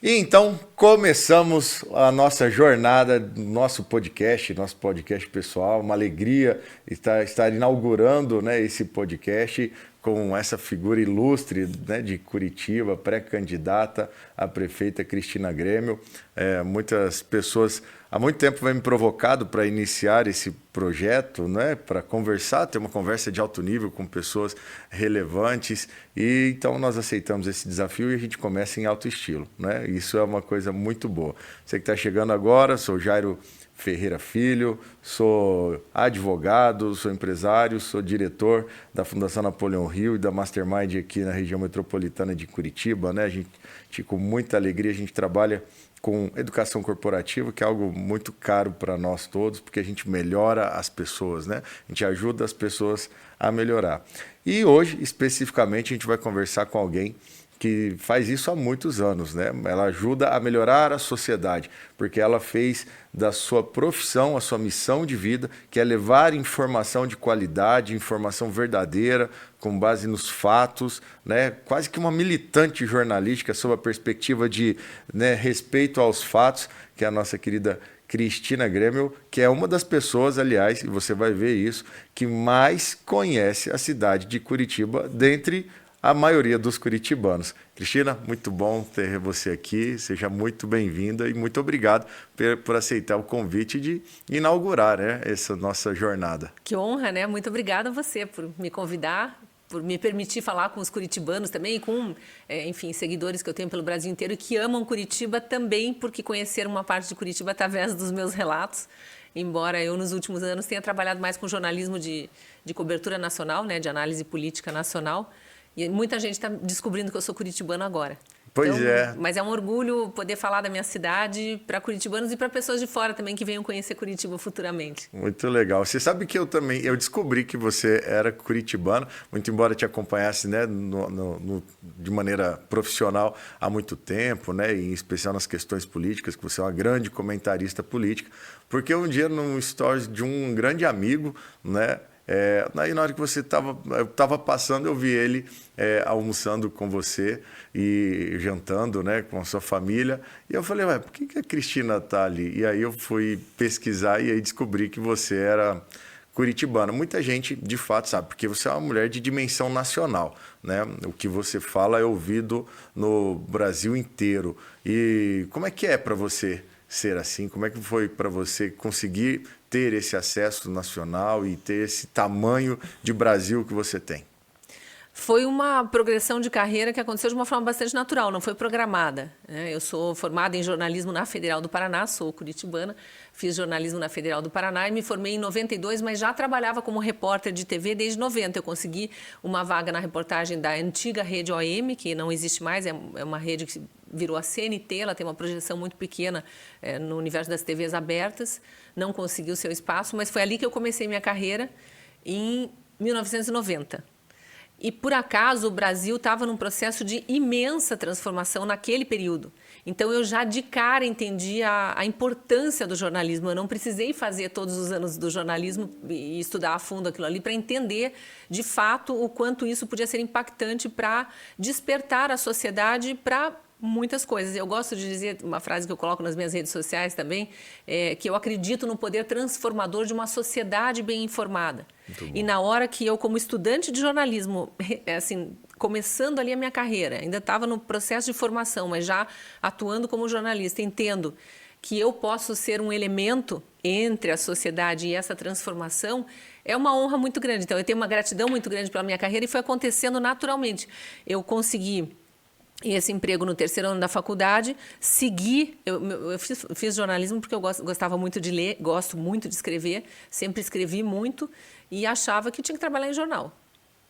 E então começamos a nossa jornada, nosso podcast pessoal. Uma alegria estar inaugurando, né, esse podcast com essa figura ilustre, né, de Curitiba, pré-candidata a prefeita Cristina Grêmio. Muitas pessoas há muito tempo vêm me provocado para iniciar esse projeto, né, para conversar, ter uma conversa de alto nível com pessoas relevantes. E então nós aceitamos esse desafio e a gente começa em alto estilo, né? Isso é uma coisa muito boa. Você que está chegando agora, sou Jairo Ferreira Filho, sou advogado, sou empresário, sou diretor da Fundação Napoleão Rio e da Mastermind aqui na região metropolitana de Curitiba, né? A gente, com muita alegria, a gente trabalha com educação corporativa, que é algo muito caro para nós todos, porque a gente melhora as pessoas, né? A gente ajuda as pessoas a melhorar. E hoje, especificamente, a gente vai conversar com alguém que faz isso há muitos anos, né? Ela ajuda a melhorar a sociedade, porque ela fez da sua profissão a sua missão de vida, que é levar informação de qualidade, informação verdadeira, com base nos fatos, né? Quase que uma militante jornalística sob a perspectiva de, né, respeito aos fatos, que é a nossa querida Cristina Grêmio, que é uma das pessoas, aliás, e você vai ver isso, que mais conhece a cidade de Curitiba dentre a maioria dos curitibanos. Cristina, muito bom ter você aqui, seja muito bem-vinda e muito obrigado por aceitar o convite de inaugurar, né, essa nossa jornada. Que honra, né? Muito obrigada a você por me convidar, por me permitir falar com os curitibanos também e com, enfim, seguidores que eu tenho pelo Brasil inteiro e que amam Curitiba também, porque conheceram uma parte de Curitiba através dos meus relatos. Embora eu, nos últimos anos, tenha trabalhado mais com jornalismo de cobertura nacional, né, de análise política nacional. E muita gente está descobrindo que eu sou curitibana agora. Pois Então, é. mas é um orgulho poder falar da minha cidade para curitibanos e para pessoas de fora também que venham conhecer Curitiba futuramente. Muito legal. Você sabe que eu descobri que você era curitibano, muito embora te acompanhasse, né, de maneira profissional há muito tempo, né, e em especial nas questões políticas, que você é uma grande comentarista política, porque um dia num stories de um grande amigo, né, aí na hora que eu estava passando, eu vi ele almoçando com você e jantando, né, com a sua família. E eu falei, ué, por que a Cristina está ali? E aí eu fui pesquisar e aí descobri que você era curitibana. Muita gente, de fato, sabe, porque você é uma mulher de dimensão nacional, né? O que você fala é ouvido no Brasil inteiro. E como é que é para você ser assim? Como é que foi para você conseguir ter esse acesso nacional e ter esse tamanho de Brasil que você tem? Foi uma progressão de carreira que aconteceu de uma forma bastante natural, não foi programada, né? Eu sou formada em jornalismo na Federal do Paraná, sou curitibana, fiz jornalismo na Federal do Paraná e me formei em 92, mas já trabalhava como repórter de TV desde 90. Eu consegui uma vaga na reportagem da antiga rede OM, que não existe mais, é uma rede que virou a CNT, ela tem uma projeção muito pequena no universo das TVs abertas, não conseguiu seu espaço, mas foi ali que eu comecei minha carreira em 1990. E, por acaso, o Brasil estava num processo de imensa transformação naquele período. Então, eu já de cara entendi a importância do jornalismo. Eu não precisei fazer todos os anos do jornalismo e estudar a fundo aquilo ali para entender, de fato, o quanto isso podia ser impactante para despertar a sociedade para muitas coisas. Eu gosto de dizer, uma frase que eu coloco nas minhas redes sociais também, que eu acredito no poder transformador de uma sociedade bem informada. E na hora que eu, como estudante de jornalismo, assim, começando ali a minha carreira, ainda estava no processo de formação, mas já atuando como jornalista, entendo que eu posso ser um elemento entre a sociedade e essa transformação, é uma honra muito grande. Então, eu tenho uma gratidão muito grande pela minha carreira e foi acontecendo naturalmente. Eu consegui esse emprego no terceiro ano da faculdade, eu fiz jornalismo porque eu gostava muito de ler, gosto muito de escrever, sempre escrevi muito e achava que tinha que trabalhar em jornal.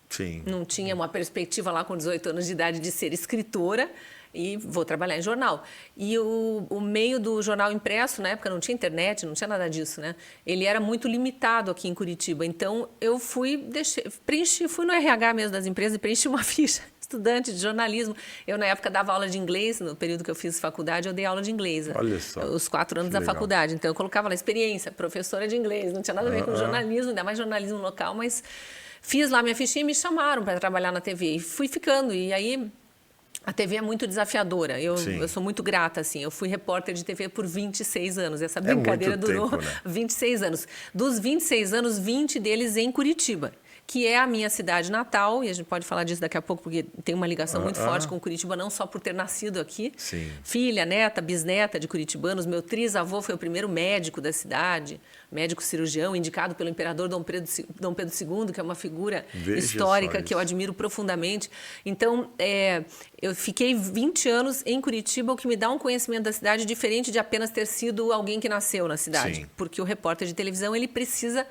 Sim. Não tinha uma perspectiva lá com 18 anos de idade de ser escritora e vou trabalhar em jornal. E o meio do jornal impresso, na época não tinha internet, não tinha nada disso, né? Ele era muito limitado aqui em Curitiba. Então, eu fui no RH mesmo das empresas e preenchi uma ficha. Estudante de jornalismo. Eu, na época, dava aula de inglês. No período que eu fiz faculdade, eu dei aula de inglês. Olha só. Os 4 anos da legal. faculdade. Então, eu colocava lá experiência, professora de inglês. Não tinha nada a ver com jornalismo, ainda mais jornalismo local, mas fiz lá minha fichinha e me chamaram para trabalhar na TV. E fui ficando. E aí, A TV é muito desafiadora. Eu Sim. sou muito grata, assim. Eu fui repórter de TV por 26 anos. Essa brincadeira muito durou tempo, né? 26 anos. Dos 26 anos, 20 deles em Curitiba, que é a minha cidade natal, e a gente pode falar disso daqui a pouco, porque tem uma ligação muito forte com Curitiba, não só por ter nascido aqui. Sim. Filha, neta, bisneta de curitibanos. Meu trisavô foi o primeiro médico da cidade, médico cirurgião, indicado pelo imperador Dom Pedro II, que é uma figura histórica que eu admiro profundamente. Então, eu fiquei 20 anos em Curitiba, o que me dá um conhecimento da cidade diferente de apenas ter sido alguém que nasceu na cidade. Sim. Porque o repórter de televisão, ele precisa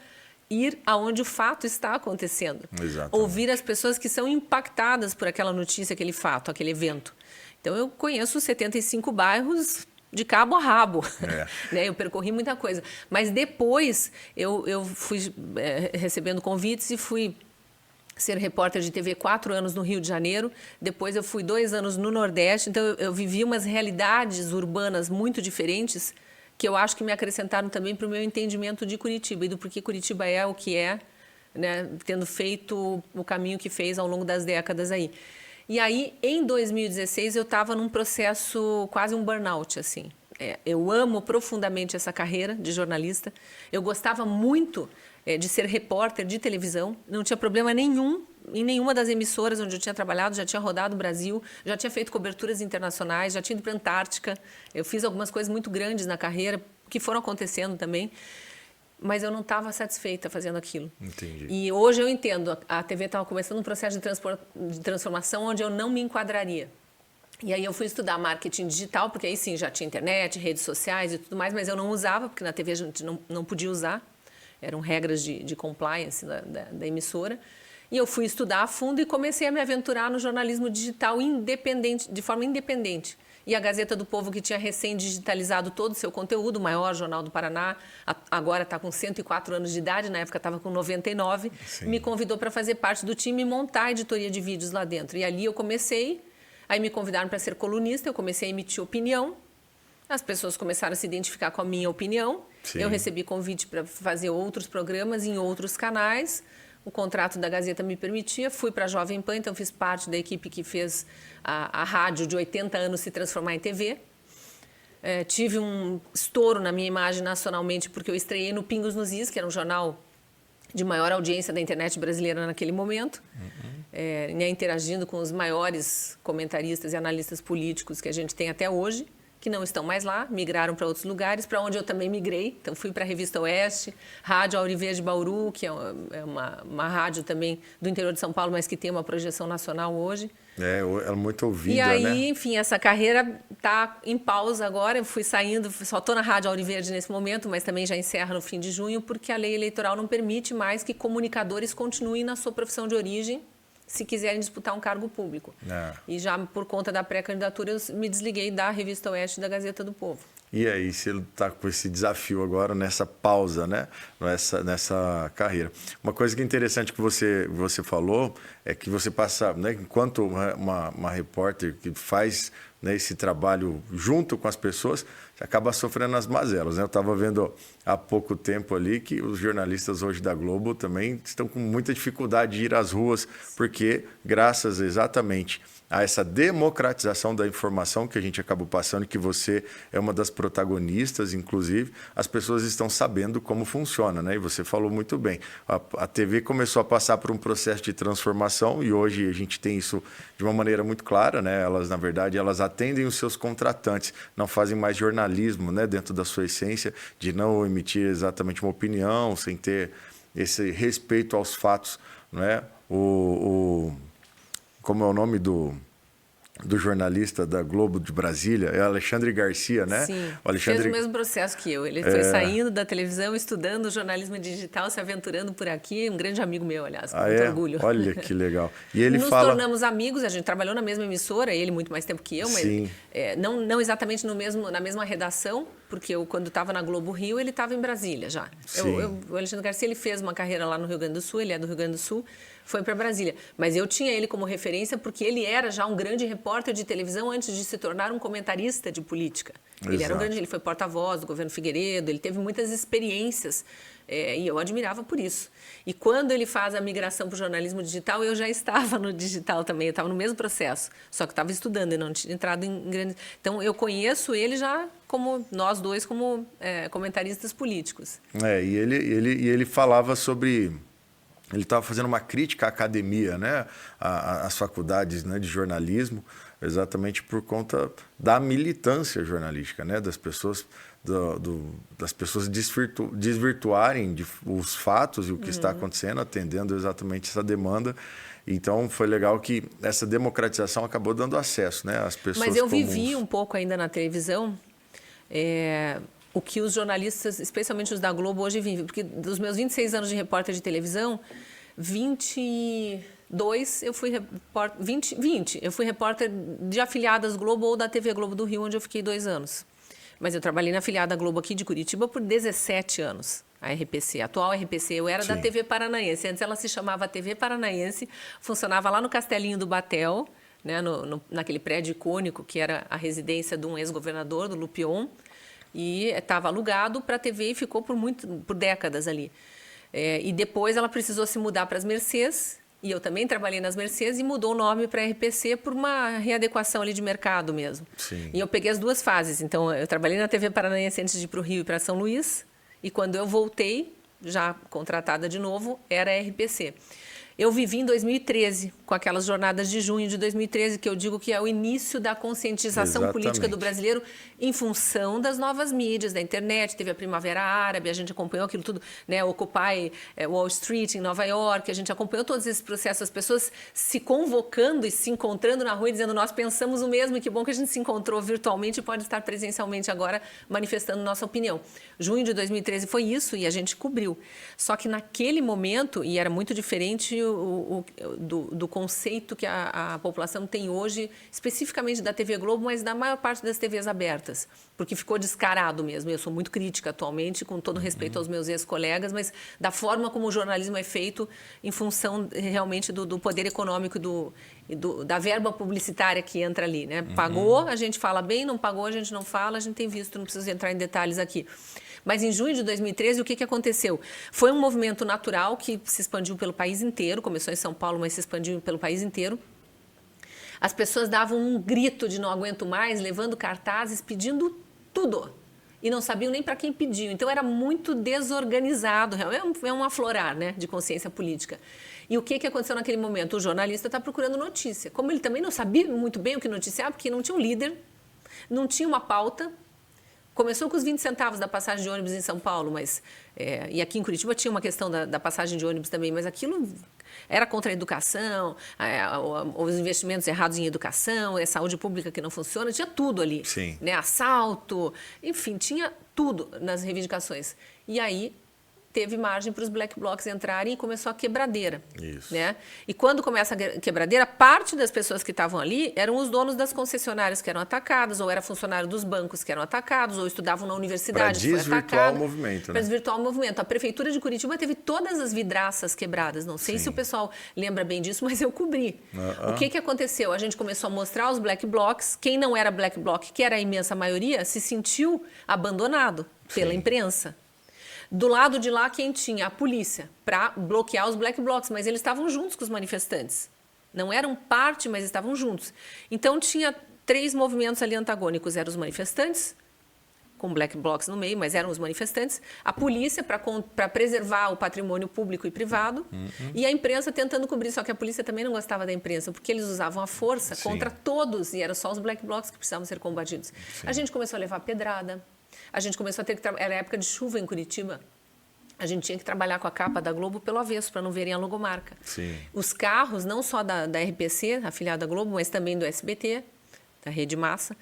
ir aonde o fato está acontecendo. Exatamente. Ouvir as pessoas que são impactadas por aquela notícia, aquele fato, aquele evento. Então, eu conheço 75 bairros de cabo a rabo. Né? Eu percorri muita coisa. Mas depois, eu fui recebendo convites e fui ser repórter de TV 4 anos no Rio de Janeiro. Depois, eu fui 2 anos no Nordeste. Então, eu vivi umas realidades urbanas muito diferentes, que eu acho que me acrescentaram também para o meu entendimento de Curitiba e do porquê Curitiba é o que é, né, tendo feito o caminho que fez ao longo das décadas aí. E aí, em 2016, eu estava num processo, quase um burnout, assim. Eu amo profundamente essa carreira de jornalista. Eu gostava muito de ser repórter de televisão. Não tinha problema nenhum em nenhuma das emissoras onde eu tinha trabalhado, já tinha rodado o Brasil, já tinha feito coberturas internacionais, já tinha ido para a Antártica. Eu fiz algumas coisas muito grandes na carreira, que foram acontecendo também, mas eu não estava satisfeita fazendo aquilo. Entendi. E hoje eu entendo, a TV estava começando um processo de transformação onde eu não me enquadraria. E aí eu fui estudar marketing digital, porque aí sim, já tinha internet, redes sociais e tudo mais, mas eu não usava, porque na TV a gente não podia usar. Eram regras de compliance da emissora. E eu fui estudar a fundo e comecei a me aventurar no jornalismo digital independente, de forma independente. E a Gazeta do Povo, que tinha recém-digitalizado todo o seu conteúdo, o maior jornal do Paraná, agora está com 104 anos de idade, na época estava com 99, Sim. Me convidou para fazer parte do time e montar a editoria de vídeos lá dentro. E ali eu comecei, aí me convidaram para ser colunista, eu comecei a emitir opinião, as pessoas começaram a se identificar com a minha opinião, Sim. Eu recebi convite para fazer outros programas em outros canais. O contrato da Gazeta me permitia, fui para a Jovem Pan, então fiz parte da equipe que fez a rádio de 80 anos se transformar em TV. Tive um estouro na minha imagem nacionalmente, porque eu estreiei no Pingos nos Is, que era um jornal de maior audiência da internet brasileira naquele momento, interagindo com os maiores comentaristas e analistas políticos que a gente tem até hoje, que não estão mais lá, migraram para outros lugares, para onde eu também migrei. Então, fui para a Revista Oeste, Rádio Auriverde de Bauru, que é uma rádio também do interior de São Paulo, mas que tem uma projeção nacional hoje. É muito ouvida, e aí, né? Enfim, essa carreira está em pausa agora. Eu fui saindo, só estou na Rádio Auriverde nesse momento, mas também já encerra no fim de junho, porque a lei eleitoral não permite mais que comunicadores continuem na sua profissão de origem, se quiserem disputar um cargo público. E já por conta da pré-candidatura, eu me desliguei da Revista Oeste e da Gazeta do Povo. E aí, você está com esse desafio agora, nessa pausa, né? Nessa carreira. Uma coisa que é interessante que você falou é que você passa, né, enquanto uma repórter que faz, né, esse trabalho junto com as pessoas, você acaba sofrendo as mazelas, né? Eu estava vendo há pouco tempo ali que os jornalistas hoje da Globo também estão com muita dificuldade de ir às ruas, porque graças exatamente a essa democratização da informação que a gente acabou passando, que você é uma das protagonistas, inclusive, as pessoas estão sabendo como funciona, né? E você falou muito bem. A TV começou a passar por um processo de transformação e hoje a gente tem isso de uma maneira muito clara, né? Elas, na verdade, elas atendem os seus contratantes, não fazem mais jornalismo, né? Dentro da sua essência, de não emitir exatamente uma opinião, sem ter esse respeito aos fatos, não é? Como é o nome do jornalista da Globo de Brasília? É Alexandre Garcia, né? Sim, o Alexandre... fez o mesmo processo que eu. Ele foi saindo da televisão, estudando jornalismo digital, se aventurando por aqui. Um grande amigo meu, aliás, com muito orgulho. Olha que legal. E ele Nos tornamos amigos, a gente trabalhou na mesma emissora, ele muito mais tempo que eu, mas não exatamente na mesma redação, porque eu, quando estava na Globo Rio, ele estava em Brasília já. O Alexandre Garcia, ele fez uma carreira lá no Rio Grande do Sul, ele é do Rio Grande do Sul, Foi para Brasília. Mas eu tinha ele como referência porque ele era já um grande repórter de televisão antes de se tornar um comentarista de política. Ele foi porta-voz do governo Figueiredo, ele teve muitas experiências e eu admirava por isso. E quando ele faz a migração para o jornalismo digital, eu já estava no digital também, eu estava no mesmo processo, só que estava estudando e não tinha entrado em grandes... Então, eu conheço ele já como nós dois como comentaristas políticos. E ele falava sobre... Ele estava fazendo uma crítica à academia, né? Às faculdades, né, de jornalismo, exatamente por conta da militância jornalística, né? Das pessoas, das pessoas desvirtuarem os fatos e o que está acontecendo, atendendo exatamente essa demanda. Então, foi legal que essa democratização acabou dando acesso, né, às pessoas comuns. Mas eu comuns. vivi um pouco ainda na televisão... o que os jornalistas, especialmente os da Globo, hoje vivem. Porque dos meus 26 anos de repórter de televisão, 22 eu fui repórter... 20 eu fui repórter de afiliadas Globo ou da TV Globo do Rio, onde eu fiquei 2 anos. Mas eu trabalhei na afiliada Globo aqui de Curitiba por 17 anos. A RPC, a atual RPC. Eu era da TV Paranaense. Antes ela se chamava TV Paranaense, funcionava lá no Castelinho do Batel, né, naquele prédio icônico que era a residência de um ex-governador, do Lupion. E estava alugado para a TV e ficou por décadas ali. E depois ela precisou se mudar para as Mercês, e eu também trabalhei nas Mercês, e mudou o nome para a RPC por uma readequação ali de mercado mesmo. Sim. E eu peguei as 2 fases. Então, eu trabalhei na TV Paranaense antes de ir para o Rio e para São Luís, e quando eu voltei, já contratada de novo, era a RPC. Eu vivi em 2013, com aquelas jornadas de junho de 2013, que eu digo que é o início da conscientização política do brasileiro em função das novas mídias, da internet. Teve a Primavera Árabe, a gente acompanhou aquilo tudo, né? Occupy Wall Street, em Nova York, a gente acompanhou todos esses processos, as pessoas se convocando e se encontrando na rua e dizendo, nós pensamos o mesmo, e que bom que a gente se encontrou virtualmente e pode estar presencialmente agora manifestando nossa opinião. Junho de 2013 foi isso e a gente cobriu. Só que naquele momento, e era muito diferente do conceito que a população tem hoje, especificamente da TV Globo, mas da maior parte das TVs abertas, porque ficou descarado mesmo. Eu sou muito crítica atualmente, com todo respeito aos meus ex-colegas, mas da forma como o jornalismo é feito em função realmente do poder econômico da verba publicitária que entra ali, né? Pagou, a gente fala bem, não pagou, a gente não fala, a gente tem visto, não preciso entrar em detalhes aqui. Mas em junho de 2013, o que aconteceu? Foi um movimento natural que se expandiu pelo país inteiro, começou em São Paulo, mas se expandiu pelo país inteiro. As pessoas davam um grito de não aguento mais, levando cartazes, pedindo tudo. E não sabiam nem para quem pediam. Então, era muito desorganizado. É um aflorar, né, de consciência política. E o que aconteceu naquele momento? O jornalista está procurando notícia. Como ele também não sabia muito bem o que noticiar, porque não tinha um líder, não tinha uma pauta. Começou com os 20 centavos da passagem de ônibus em São Paulo, mas e aqui em Curitiba tinha uma questão da passagem de ônibus também, mas aquilo era contra a educação, os investimentos errados em educação, a saúde pública que não funciona, tinha tudo ali. Sim. Né? Assalto, enfim, tinha tudo nas reivindicações. E aí teve margem para os black blocs entrarem e começou a quebradeira. Isso. Né? E quando começa a quebradeira, parte das pessoas que estavam ali eram os donos das concessionárias que eram atacadas, ou era funcionário dos bancos que eram atacados, ou estudavam na universidade. Para desvirtuar o movimento. Para desvirtuar o movimento. A Prefeitura de Curitiba teve todas as vidraças quebradas. Não sei se o pessoal lembra bem disso, mas eu cobri. O que aconteceu? A gente começou a mostrar os black blocs. Quem não era black bloc, que era a imensa maioria, se sentiu abandonado pela imprensa. Do lado de lá, quem tinha? A polícia, para bloquear os black blocs, mas eles estavam juntos com os manifestantes. Não eram parte, mas estavam juntos. Então, tinha 3 movimentos ali antagônicos. Eram os manifestantes, com black blocs no meio, mas eram os manifestantes. A polícia, para preservar o patrimônio público e privado. E a imprensa tentando cobrir. Só que a polícia também não gostava da imprensa, porque eles usavam a força contra todos. E eram só os black blocs que precisavam ser combatidos. A gente começou a levar pedrada. A gente começou a ter que trabalhar, era época de chuva em Curitiba, a gente tinha que trabalhar com a capa da Globo pelo avesso, para não verem a logomarca. Sim. Os carros, não só da RPC, afiliada à Globo, mas também do SBT, da Rede Massa,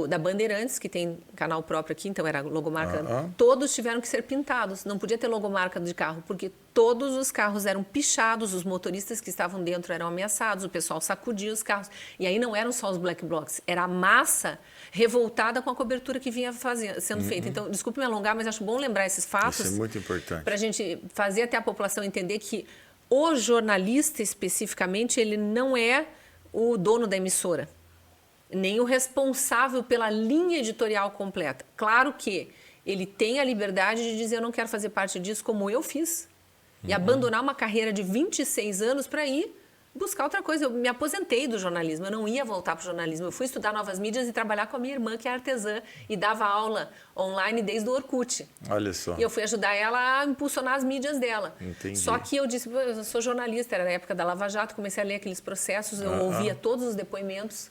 da Bandeirantes, que tem canal próprio aqui, então era logomarca, todos tiveram que ser pintados, não podia ter logomarca de carro, porque todos os carros eram pichados, os motoristas que estavam dentro eram ameaçados, o pessoal sacudia os carros, e aí não eram só os black blocs, era a massa revoltada com a cobertura que vinha sendo feita. Então, desculpe me alongar, mas acho bom lembrar esses fatos. Isso é muito importante. Para a gente fazer até a população entender que o jornalista, especificamente, ele não é o dono da emissora, nem o responsável pela linha editorial completa. Claro que ele tem a liberdade de dizer: eu não quero fazer parte disso, como eu fiz, e abandonar uma carreira de 26 anos para ir buscar outra coisa. Eu me aposentei do jornalismo, eu não ia voltar para o jornalismo. Eu fui estudar novas mídias e trabalhar com a minha irmã, que é artesã, e dava aula online desde o Orkut. Olha só. E eu fui ajudar ela a impulsionar as mídias dela. Entendi. Só que eu disse: eu sou jornalista, era na época da Lava Jato, comecei a ler aqueles processos, eu ouvia todos os depoimentos,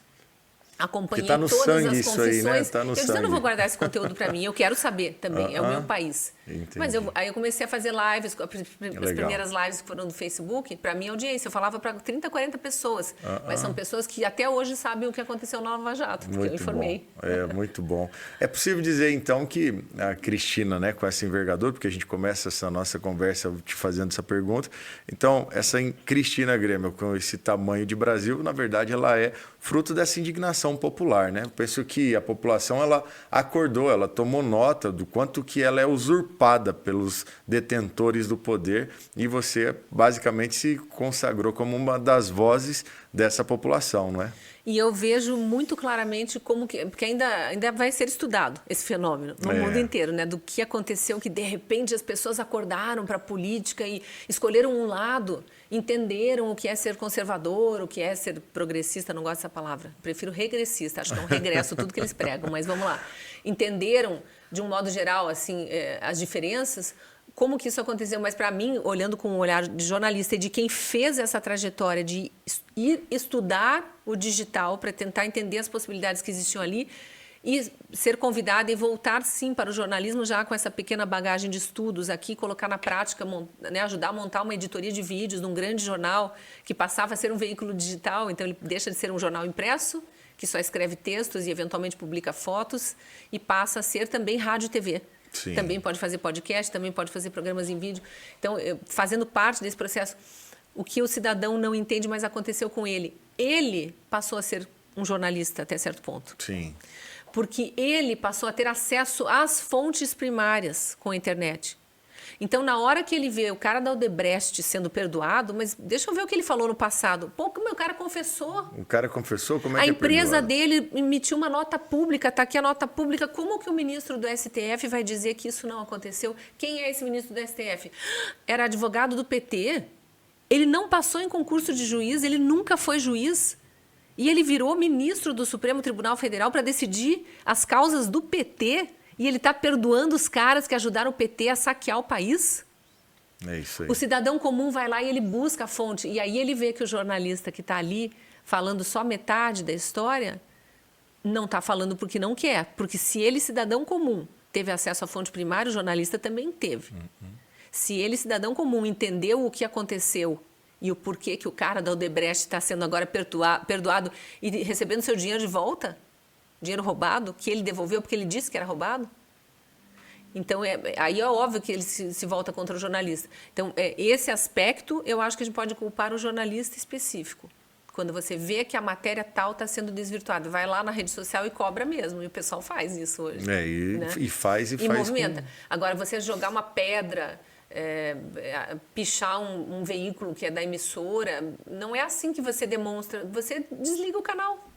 acompanhei tá no todas sangue as isso aí, confissões. né? Tá no Eu disse: eu não vou guardar esse conteúdo para mim, eu quero saber também, é o meu país. Entendi. Mas aí eu comecei a fazer lives, as primeiras lives que foram no Facebook, para minha audiência, eu falava para 30, 40 pessoas, mas são pessoas que até hoje sabem o que aconteceu na Lava Jato, porque eu informei. Bom. É, muito bom. É possível dizer, então, que a Cristina, né, com essa envergadura, porque a gente começa essa nossa conversa te fazendo essa pergunta, então, essa Cristina Grêmio, com esse tamanho de Brasil, na verdade, ela é fruto dessa indignação popular, né? Eu penso que a população, ela acordou, ela tomou nota do quanto que ela é usurpada pelos detentores do poder, e você basicamente se consagrou como uma das vozes dessa população, não é? E eu vejo muito claramente como que... Porque ainda vai ser estudado esse fenômeno no mundo inteiro, né? Do que aconteceu, que de repente as pessoas acordaram para a política e escolheram um lado, entenderam o que é ser conservador, o que é ser progressista, não gosto dessa palavra, prefiro regressista, acho que é um regresso tudo que eles pregam, mas vamos lá. Entenderam, de um modo geral, assim, as diferenças. Como que isso aconteceu? Mas, para mim, olhando com um olhar de jornalista e de quem fez essa trajetória de ir estudar o digital para tentar entender as possibilidades que existiam ali e ser convidada e voltar, sim, para o jornalismo já com essa pequena bagagem de estudos aqui, colocar na prática, né, ajudar a montar uma editoria de vídeos num grande jornal que passava a ser um veículo digital, então ele deixa de ser um jornal impresso, que só escreve textos e, eventualmente, publica fotos, e passa a ser também rádio e TV. Sim. Também pode fazer podcast, também pode fazer programas em vídeo. Então, fazendo parte desse processo, o que o cidadão não entende, mas aconteceu com ele. Ele passou a ser um jornalista até certo ponto. Sim. Porque ele passou a ter acesso às fontes primárias com a internet. Então, na hora que ele vê o cara da Odebrecht sendo perdoado, mas deixa eu ver o que ele falou no passado. Pô, o meu cara confessou. O cara confessou? Como é que a empresa é dele emitiu uma nota pública, está aqui a nota pública. Como que o ministro do STF vai dizer que isso não aconteceu? Quem é esse ministro do STF? Era advogado do PT. Ele não passou em concurso de juiz, ele nunca foi juiz. E ele virou ministro do Supremo Tribunal Federal para decidir as causas do PT. E ele está perdoando os caras que ajudaram o PT a saquear o país? É isso aí. O cidadão comum vai lá e ele busca a fonte. E aí ele vê que o jornalista que está ali falando só metade da história não está falando porque não quer. Porque se ele, cidadão comum, teve acesso à fonte primária, o jornalista também teve. Se ele, cidadão comum, entendeu o que aconteceu e o porquê que o cara da Odebrecht está sendo agora perdoado e recebendo seu dinheiro de volta, dinheiro roubado, que ele devolveu porque ele disse que era roubado, então aí é óbvio que ele se volta contra o jornalista. Então, esse aspecto, eu acho que a gente pode culpar o jornalista específico. Quando você vê que a matéria tal está sendo desvirtuada, vai lá na rede social e cobra mesmo. E o pessoal faz isso hoje. Né? E faz movimenta. Agora, você jogar uma pedra, pichar um veículo que é da emissora, não é assim que você demonstra. Você desliga o canal.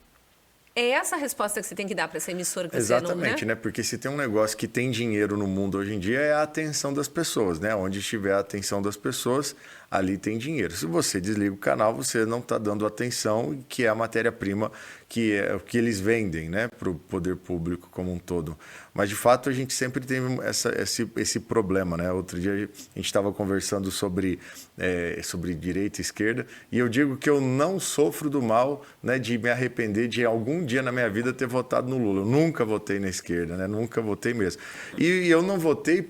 É essa a resposta que você tem que dar para essa emissora que você não... Exatamente, né? Porque se tem um negócio que tem dinheiro no mundo hoje em dia é a atenção das pessoas, né? Onde estiver a atenção das pessoas, ali tem dinheiro. Se você desliga o canal, você não está dando atenção, que é a matéria-prima que é o que eles vendem, né? Para o poder público como um todo. Mas, de fato, a gente sempre tem esse problema, né? Outro dia a gente estava conversando sobre direita e esquerda, e eu digo que eu não sofro do mal, né, de me arrepender de algum dia na minha vida ter votado no Lula. Eu nunca votei na esquerda, né? Nunca votei mesmo. E eu não votei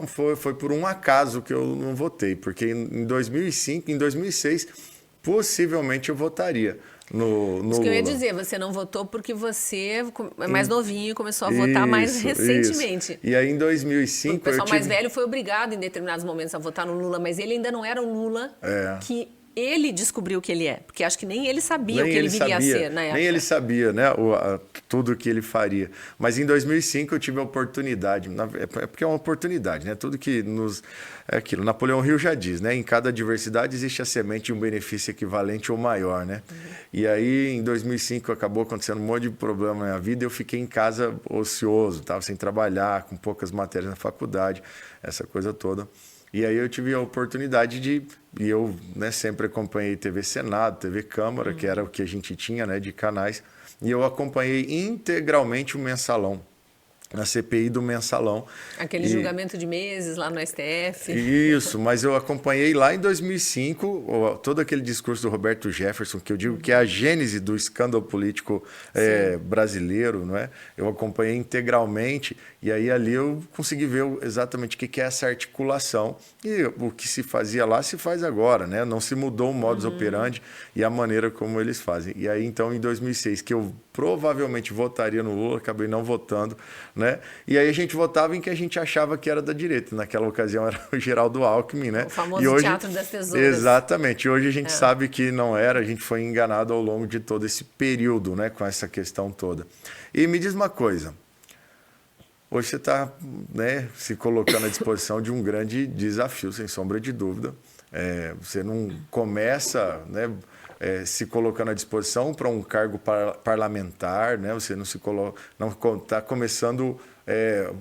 foi por um acaso que eu não votei, porque em 2005, em 2006, possivelmente eu votaria no Isso que eu ia Lula. dizer, você não votou porque você é mais novinho e começou a votar mais recentemente. Isso. E aí em 2005... O pessoal mais velho foi obrigado em determinados momentos a votar no Lula, mas ele ainda não era o Lula que ele descobriu o que ele é, porque acho que nem ele sabia o que ele viria a ser na época. Nem ele sabia, né, tudo o que ele faria. Mas em 2005 eu tive a oportunidade, é porque é uma oportunidade, né? Tudo que nos... É aquilo, Napoleão Hill já diz, né? Em cada adversidade existe a semente de um benefício equivalente ou maior, né? E aí, em 2005, acabou acontecendo um monte de problema na minha vida e eu fiquei em casa ocioso, estava sem trabalhar, com poucas matérias na faculdade, essa coisa toda. E aí eu tive a oportunidade e eu, né, sempre acompanhei TV Senado, TV Câmara, que era o que a gente tinha, né, de canais, e eu acompanhei integralmente o Mensalão, na CPI do Mensalão. Aquele julgamento de meses lá no STF. Isso, mas eu acompanhei lá em 2005 todo aquele discurso do Roberto Jefferson, que eu digo que é a gênese do escândalo político brasileiro, não é? Eu acompanhei integralmente e aí ali eu consegui ver exatamente o que é essa articulação e o que se fazia lá se faz agora, né? Não se mudou o modus operandi e a maneira como eles fazem. E aí então em 2006, que eu provavelmente votaria no Lula, acabei não votando, né? E aí a gente votava em que a gente achava que era da direita. Naquela ocasião era o Geraldo Alckmin, né? O famoso e hoje, Teatro das Tesouras. Exatamente. E hoje a gente sabe que não era, a gente foi enganado ao longo de todo esse período, né? Com essa questão toda. E me diz uma coisa. Hoje você está, né, se colocando à disposição de um grande desafio, sem sombra de dúvida. Você não começa, né, se colocando à disposição para um cargo parlamentar, né? Você não está começando,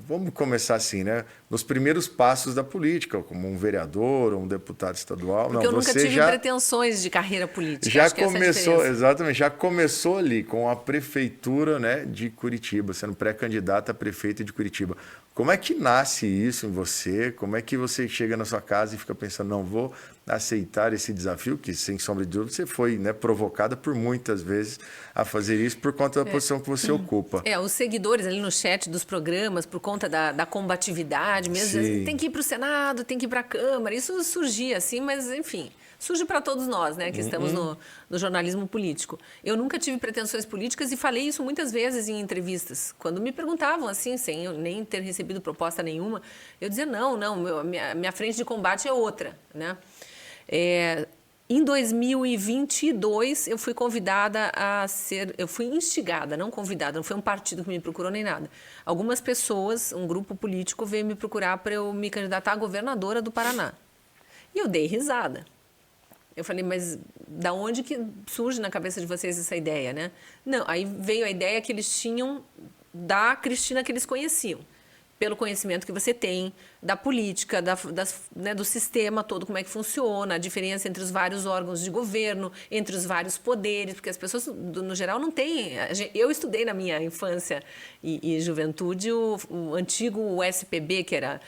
vamos começar assim, né? Nos primeiros passos da política, como um vereador ou um deputado estadual. Porque eu nunca tive pretensões de carreira política. Já começou, exatamente, já começou ali com a prefeitura, né, de Curitiba, sendo pré-candidata a prefeita de Curitiba. Como é que nasce isso em você? Como é que você chega na sua casa e fica pensando, não, vou aceitar esse desafio, que sem sombra de dúvida você foi, né, provocada por muitas vezes a fazer isso por conta da posição que você ocupa. Os seguidores ali no chat dos programas, por conta da combatividade mesmo, tem que ir para o Senado, tem que ir para a Câmara, isso surgia assim, mas enfim... Surge para todos nós, né, que estamos no jornalismo político. Eu nunca tive pretensões políticas e falei isso muitas vezes em entrevistas. Quando me perguntavam assim, sem eu nem ter recebido proposta nenhuma, eu dizia, não, minha frente de combate é outra, né? Em 2022, eu fui convidada eu fui instigada, não convidada, não foi um partido que me procurou nem nada. Algumas pessoas, um grupo político veio me procurar para eu me candidatar a governadora do Paraná. E eu dei risada. Eu falei, mas da onde que surge na cabeça de vocês essa ideia, né? Não, aí veio a ideia que eles tinham da Cristina que eles conheciam. Pelo conhecimento que você tem da política, né, do sistema todo, como é que funciona, a diferença entre os vários órgãos de governo, entre os vários poderes, porque as pessoas, no geral, não têm... Eu estudei na minha infância e juventude o antigo USPB, que era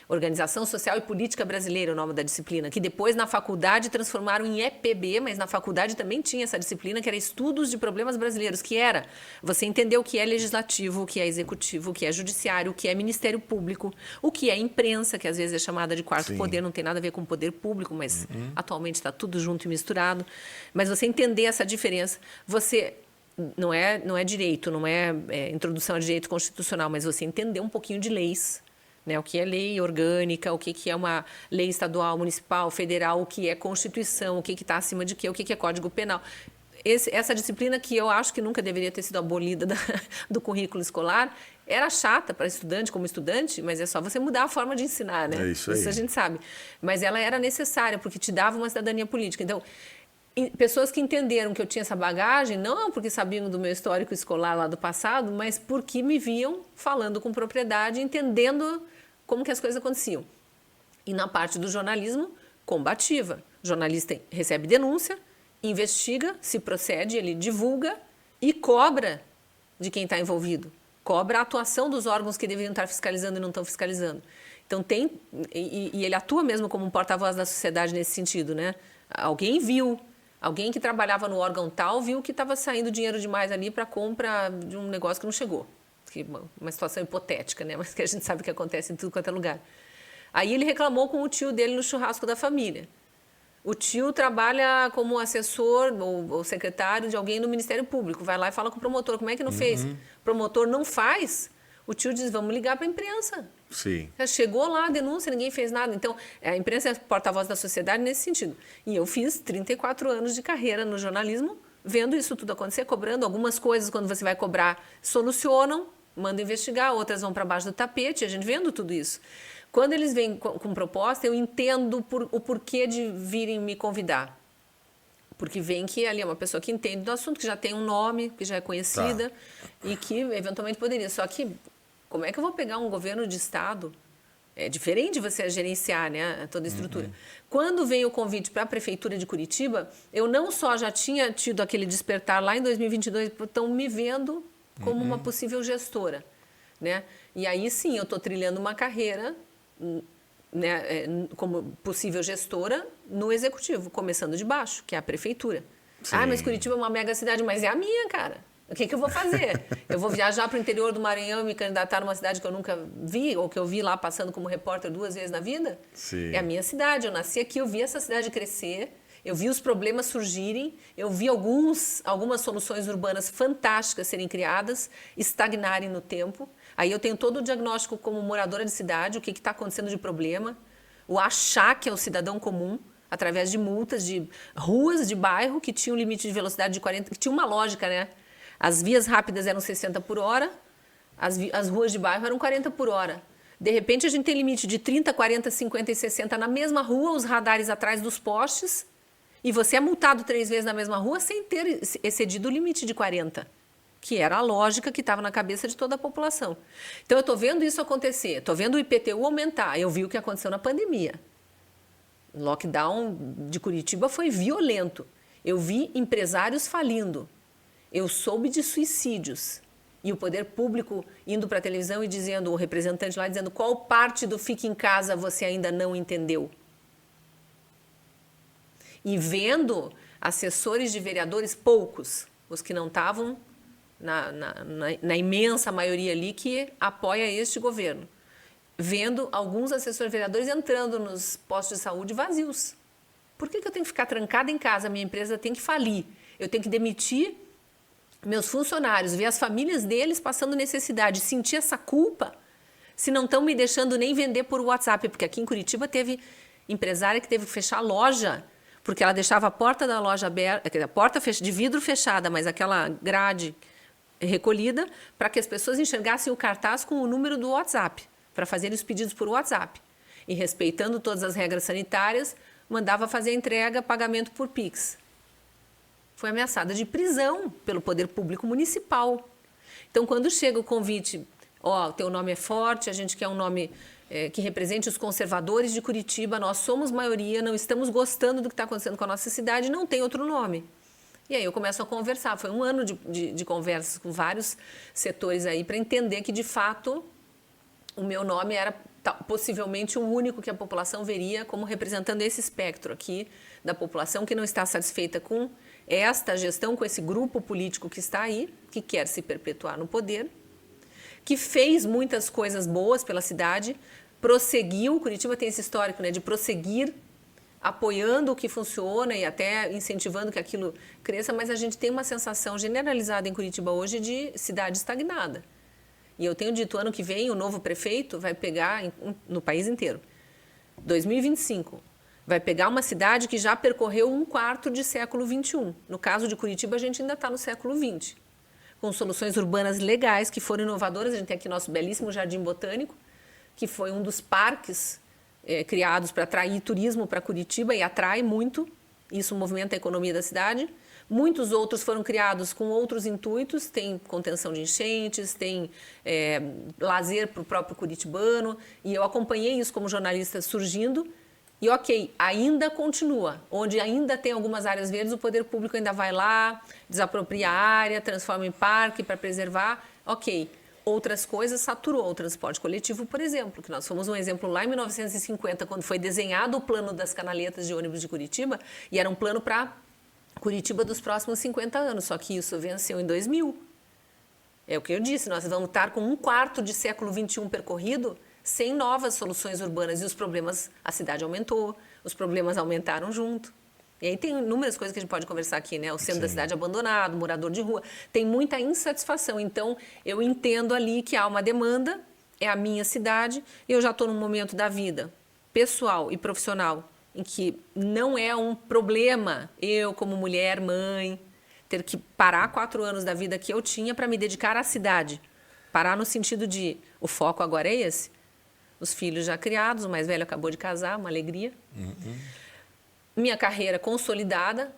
Organização Social e Política Brasileira, o nome da disciplina, que depois, na faculdade, transformaram em EPB, mas na faculdade também tinha essa disciplina, que era Estudos de Problemas Brasileiros, que era você entender o que é legislativo, o que é executivo, o que é judiciário, o que é Ministério Público, o que é imprensa, que às vezes é chamada de quarto poder, não tem nada a ver com o poder público, mas atualmente está tudo junto e misturado. Mas você entender essa diferença, você não é direito, não é introdução a direito constitucional, mas você entender um pouquinho de leis, né? O que é lei orgânica, o que é uma lei estadual, municipal, federal, o que é Constituição, o que está acima de quê, o que é Código Penal. Essa disciplina que eu acho que nunca deveria ter sido abolida do currículo escolar, era chata para estudante, como estudante, mas é só você mudar a forma de ensinar, né? Isso aí. Isso a gente sabe. Mas ela era necessária, porque te dava uma cidadania política. Então, pessoas que entenderam que eu tinha essa bagagem, não porque sabiam do meu histórico escolar lá do passado, mas porque me viam falando com propriedade, entendendo como que as coisas aconteciam. E na parte do jornalismo, combativa. O jornalista recebe denúncia, investiga, se procede, ele divulga e cobra de quem está envolvido. Cobra a atuação dos órgãos que deveriam estar fiscalizando e não estão fiscalizando. Então, e ele atua mesmo como um porta-voz da sociedade nesse sentido, né? Alguém viu, alguém que trabalhava no órgão tal, viu que estava saindo dinheiro demais ali para compra de um negócio que não chegou. Uma situação hipotética, né? Mas que a gente sabe que acontece em tudo quanto é lugar. Aí ele reclamou com o tio dele no churrasco da família. O tio trabalha como assessor ou secretário de alguém no Ministério Público. Vai lá e fala com o promotor. Como é que não fez? O promotor não faz. O tio diz, vamos ligar para a imprensa. Sim. Chegou lá a denúncia, ninguém fez nada. Então, a imprensa é porta-voz da sociedade nesse sentido. E eu fiz 34 anos de carreira no jornalismo, vendo isso tudo acontecer, cobrando. Algumas coisas, quando você vai cobrar, solucionam, mandam investigar, outras vão para baixo do tapete, a gente vendo tudo isso. Quando eles vêm com proposta, eu entendo o porquê de virem me convidar. Porque vem que ali é uma pessoa que entende do assunto, que já tem um nome, que já é conhecida e que eventualmente poderia. Só que como é que eu vou pegar um governo de Estado? É diferente você gerenciar, né, toda a estrutura. Quando veio o convite para a Prefeitura de Curitiba, eu não só já tinha tido aquele despertar lá em 2022, estão me vendo como uma possível gestora. Né? E aí sim, eu estou trilhando uma carreira, né, como possível gestora no Executivo, começando de baixo, que é a Prefeitura. Sim. Mas Curitiba é uma mega cidade, mas é a minha, cara. O que eu vou fazer? Eu vou viajar para o interior do Maranhão e me candidatar numa cidade que eu nunca vi, ou que eu vi lá passando como repórter 2 vezes na vida? Sim. É a minha cidade. Eu nasci aqui, eu vi essa cidade crescer, eu vi os problemas surgirem, eu vi algumas soluções urbanas fantásticas serem criadas, estagnarem no tempo. Aí eu tenho todo o diagnóstico como moradora de cidade, o que está acontecendo de problema, o achaque ao cidadão comum, através de multas de ruas de bairro que tinham limite de velocidade de 40, que tinha uma lógica, né? As vias rápidas eram 60 por hora, as ruas de bairro eram 40 por hora. De repente, a gente tem limite de 30, 40, 50 e 60 na mesma rua, os radares atrás dos postes, e você é multado 3 vezes na mesma rua sem ter excedido o limite de 40, que era a lógica que estava na cabeça de toda a população. Então, eu estou vendo isso acontecer, estou vendo o IPTU aumentar, eu vi o que aconteceu na pandemia. O lockdown de Curitiba foi violento. Eu vi empresários falindo. Eu soube de suicídios. E o poder público indo para a televisão e dizendo, o representante lá dizendo, qual parte do fique em casa você ainda não entendeu? E vendo assessores de vereadores, poucos, os que não estavam na imensa maioria ali que apoia este governo. Vendo alguns assessores vereadores entrando nos postos de saúde vazios. Por que eu tenho que ficar trancada em casa? Minha empresa tem que falir. Eu tenho que demitir meus funcionários, ver as famílias deles passando necessidade, sentir essa culpa, se não estão me deixando nem vender por WhatsApp, porque aqui em Curitiba teve empresária que teve que fechar a loja, porque ela deixava a porta da loja aberta, a porta de vidro fechada, mas aquela grade recolhida, para que as pessoas enxergassem o cartaz com o número do WhatsApp, para fazerem os pedidos por WhatsApp. E respeitando todas as regras sanitárias, mandava fazer a entrega, pagamento por Pix. Foi ameaçada de prisão pelo poder público municipal. Então, quando chega o convite, teu nome é forte, a gente quer um nome que represente os conservadores de Curitiba, nós somos maioria, não estamos gostando do que está acontecendo com a nossa cidade, não tem outro nome. E aí eu começo a conversar. Foi um ano de conversas com vários setores aí para entender que, de fato, o meu nome era possivelmente o único que a população veria como representando esse espectro aqui da população que não está satisfeita com esta gestão, com esse grupo político que está aí, que quer se perpetuar no poder, que fez muitas coisas boas pela cidade, prosseguiu, Curitiba tem esse histórico, né, de prosseguir apoiando o que funciona e até incentivando que aquilo cresça, mas a gente tem uma sensação generalizada em Curitiba hoje de cidade estagnada. E eu tenho dito, ano que vem, o novo prefeito vai pegar no país inteiro, 2025, vai pegar uma cidade que já percorreu 1/4 de século XXI. No caso de Curitiba, a gente ainda está no século XX, com soluções urbanas legais que foram inovadoras. A gente tem aqui nosso belíssimo Jardim Botânico, que foi um dos parques criados para atrair turismo para Curitiba e atrai muito. Isso movimenta a economia da cidade. Muitos outros foram criados com outros intuitos, tem contenção de enchentes, tem lazer para o próprio curitibano, e eu acompanhei isso como jornalista surgindo. E ok, ainda continua, onde ainda tem algumas áreas verdes, o poder público ainda vai lá, desapropria a área, transforma em parque para preservar, ok. Outras coisas saturou o transporte coletivo, por exemplo, que nós fomos um exemplo lá em 1950, quando foi desenhado o plano das canaletas de ônibus de Curitiba, e era um plano para Curitiba dos próximos 50 anos, só que isso venceu em 2000. É o que eu disse, nós vamos estar com 1/4 de século XXI percorrido, sem novas soluções urbanas, e os problemas, a cidade aumentou, os problemas aumentaram junto. E aí tem inúmeras coisas que a gente pode conversar aqui, né? O centro da cidade abandonado, morador de rua, tem muita insatisfação. Então, eu entendo ali que há uma demanda é a minha cidade, e eu já estou num momento da vida pessoal e profissional em que não é um problema eu, como mulher, mãe, ter que parar 4 anos da vida que eu tinha para me dedicar à cidade. Parar no sentido de, o foco agora é esse. Os filhos já criados, o mais velho acabou de casar, uma alegria. Minha carreira consolidada,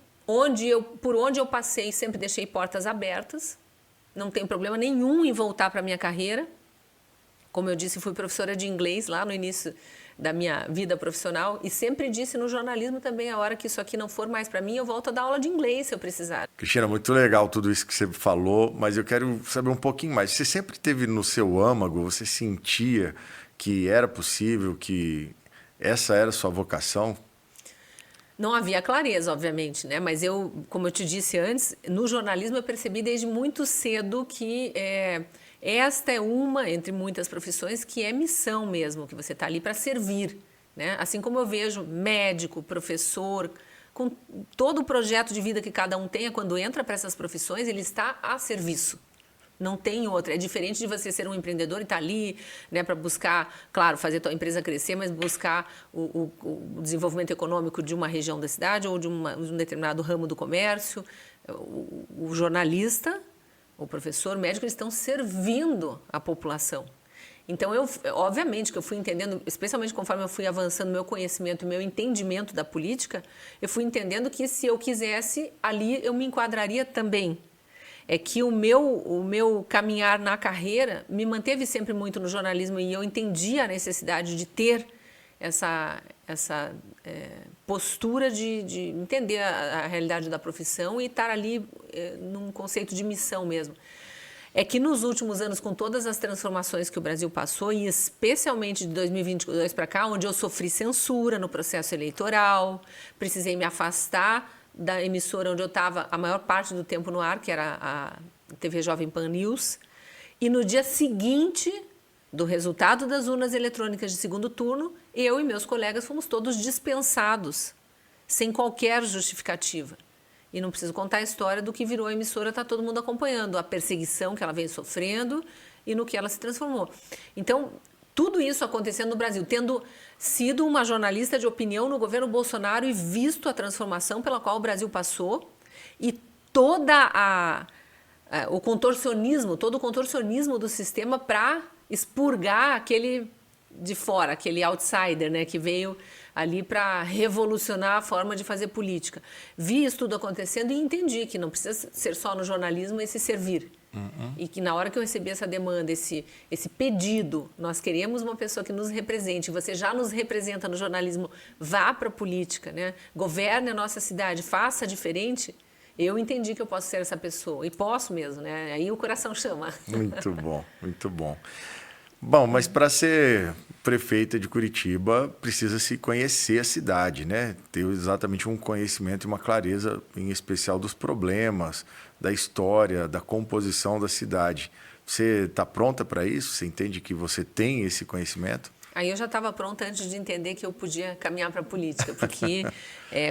por onde eu passei, sempre deixei portas abertas. Não tem problema nenhum em voltar para a minha carreira. Como eu disse, fui professora de inglês lá no início da minha vida profissional e sempre disse no jornalismo também, a hora que isso aqui não for mais para mim, eu volto a dar aula de inglês se eu precisar. Cristina, muito legal tudo isso que você falou, mas eu quero saber um pouquinho mais. Você sempre teve no seu âmago, você sentia que era possível, que essa era a sua vocação? Não havia clareza, obviamente, né? Mas eu, como eu te disse antes, no jornalismo eu percebi desde muito cedo que esta é uma, entre muitas profissões, que é missão mesmo, que você está ali para servir, né? Assim como eu vejo médico, professor, com todo o projeto de vida que cada um tenha, quando entra para essas profissões, ele está a serviço. Não tem outra. É diferente de você ser um empreendedor e estar ali, né, para buscar, claro, fazer a tua empresa crescer, mas buscar o desenvolvimento econômico de uma região da cidade ou de um determinado ramo do comércio. O jornalista, o professor, o médico, eles estão servindo a população. Então, obviamente que eu fui entendendo, especialmente conforme eu fui avançando meu conhecimento, meu entendimento da política, eu fui entendendo que se eu quisesse, ali eu me enquadraria também. É que o meu caminhar na carreira me manteve sempre muito no jornalismo e eu entendi a necessidade de ter essa postura de entender a realidade da profissão e estar ali num conceito de missão mesmo. É que nos últimos anos, com todas as transformações que o Brasil passou, e especialmente de 2022 para cá, onde eu sofri censura no processo eleitoral, precisei me afastar da emissora onde eu estava a maior parte do tempo no ar, que era a TV Jovem Pan News, e no dia seguinte do resultado das urnas eletrônicas de segundo turno, eu e meus colegas fomos todos dispensados, sem qualquer justificativa. E não preciso contar a história do que virou a emissora, está todo mundo acompanhando, a perseguição que ela vem sofrendo e no que ela se transformou. Então, tudo isso acontecendo no Brasil, tendo sido uma jornalista de opinião no governo Bolsonaro e visto a transformação pela qual o Brasil passou e todo o contorcionismo do sistema para expurgar aquele de fora, aquele outsider, né, que veio ali para revolucionar a forma de fazer política. Vi isso tudo acontecendo e entendi que não precisa ser só no jornalismo esse servir. E que na hora que eu recebi essa demanda, esse pedido, nós queremos uma pessoa que nos represente, você já nos representa no jornalismo, vá para a política, né? Governe a nossa cidade, faça diferente, eu entendi que eu posso ser essa pessoa, e posso mesmo, né? Aí o coração chama. Muito bom, muito bom. Bom, mas para ser prefeita de Curitiba, precisa-se conhecer a cidade, né? Ter exatamente um conhecimento e uma clareza, em especial dos problemas, da história, da composição da cidade. Você está pronta para isso? Você entende que você tem esse conhecimento? Aí eu já estava pronta antes de entender que eu podia caminhar para a política, porque,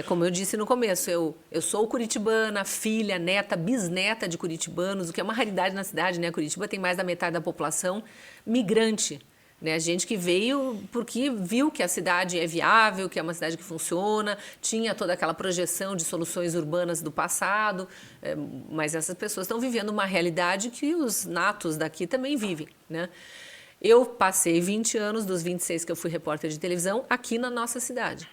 como eu disse no começo, eu sou curitibana, filha, neta, bisneta de curitibanos, o que é uma raridade na cidade, né? Curitiba tem mais da metade da população migrante, né? Gente que veio porque viu que a cidade é viável, que é uma cidade que funciona, tinha toda aquela projeção de soluções urbanas do passado, mas essas pessoas estão vivendo uma realidade que os natos daqui também vivem, né? Eu passei 20 anos, dos 26 que eu fui repórter de televisão, aqui na nossa cidade.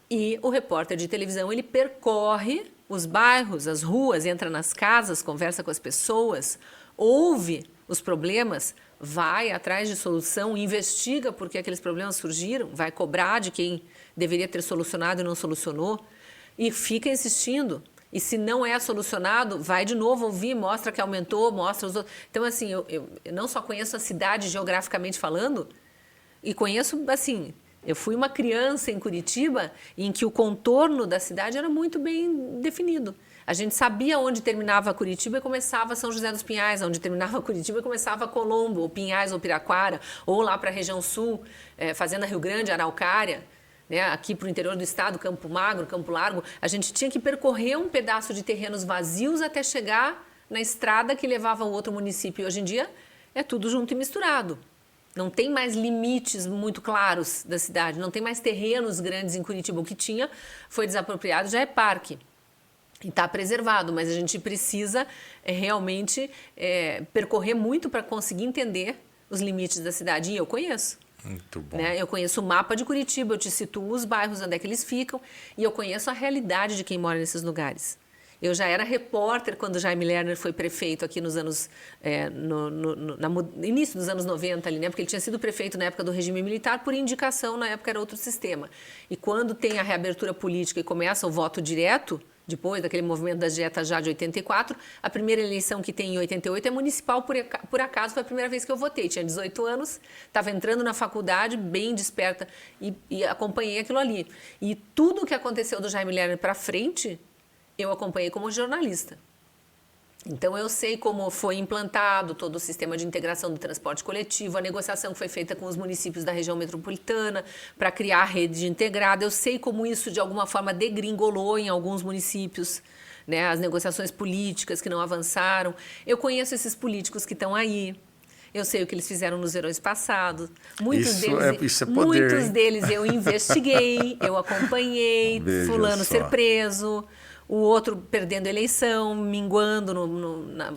E o repórter de televisão, ele percorre os bairros, as ruas, entra nas casas, conversa com as pessoas, ouve os problemas, vai atrás de solução, investiga por que aqueles problemas surgiram, vai cobrar de quem deveria ter solucionado e não solucionou, e fica insistindo. E se não é solucionado, vai de novo ouvir, mostra que aumentou, mostra os outros. Então, assim, eu não só conheço a cidade geograficamente falando, e conheço, assim, eu fui uma criança em Curitiba em que o contorno da cidade era muito bem definido. A gente sabia onde terminava Curitiba e começava São José dos Pinhais, onde terminava Curitiba e começava Colombo, ou Pinhais, ou Piraquara, ou lá para a região sul, Fazenda Rio Grande, Araucária. Né, aqui para o interior do estado, Campo Magro, Campo Largo, a gente tinha que percorrer um pedaço de terrenos vazios até chegar na estrada que levava ao outro município. E hoje em dia é tudo junto e misturado. Não tem mais limites muito claros da cidade, não tem mais terrenos grandes em Curitiba. O que tinha foi desapropriado, já é parque. E está preservado, mas a gente precisa realmente percorrer muito para conseguir entender os limites da cidade. E eu conheço. Muito bom. Né? Eu conheço o mapa de Curitiba, eu te situo os bairros, onde é que eles ficam, e eu conheço a realidade de quem mora nesses lugares. Eu já era repórter quando Jaime Lerner foi prefeito aqui nos anos... no início dos anos 90 ali, né? Porque ele tinha sido prefeito na época do regime militar, por indicação, na época era outro sistema. E quando tem a reabertura política e começa o voto direto, depois daquele movimento das dietas já de 84, a primeira eleição que tem em 88 é municipal, por acaso foi a primeira vez que eu votei. Tinha 18 anos, estava entrando na faculdade, bem desperta, e acompanhei aquilo ali. E tudo o que aconteceu do Jaime Lerner para frente, eu acompanhei como jornalista. Então, eu sei como foi implantado todo o sistema de integração do transporte coletivo, a negociação que foi feita com os municípios da região metropolitana para criar a rede integrada. Eu sei como isso, de alguma forma, degringolou em alguns municípios, né? As negociações políticas que não avançaram. Eu conheço esses políticos que estão aí. Eu sei o que eles fizeram nos verões passados. Isso é poder, muitos deles eu investiguei, eu acompanhei, Veja fulano só. ser preso, o outro perdendo a eleição, minguando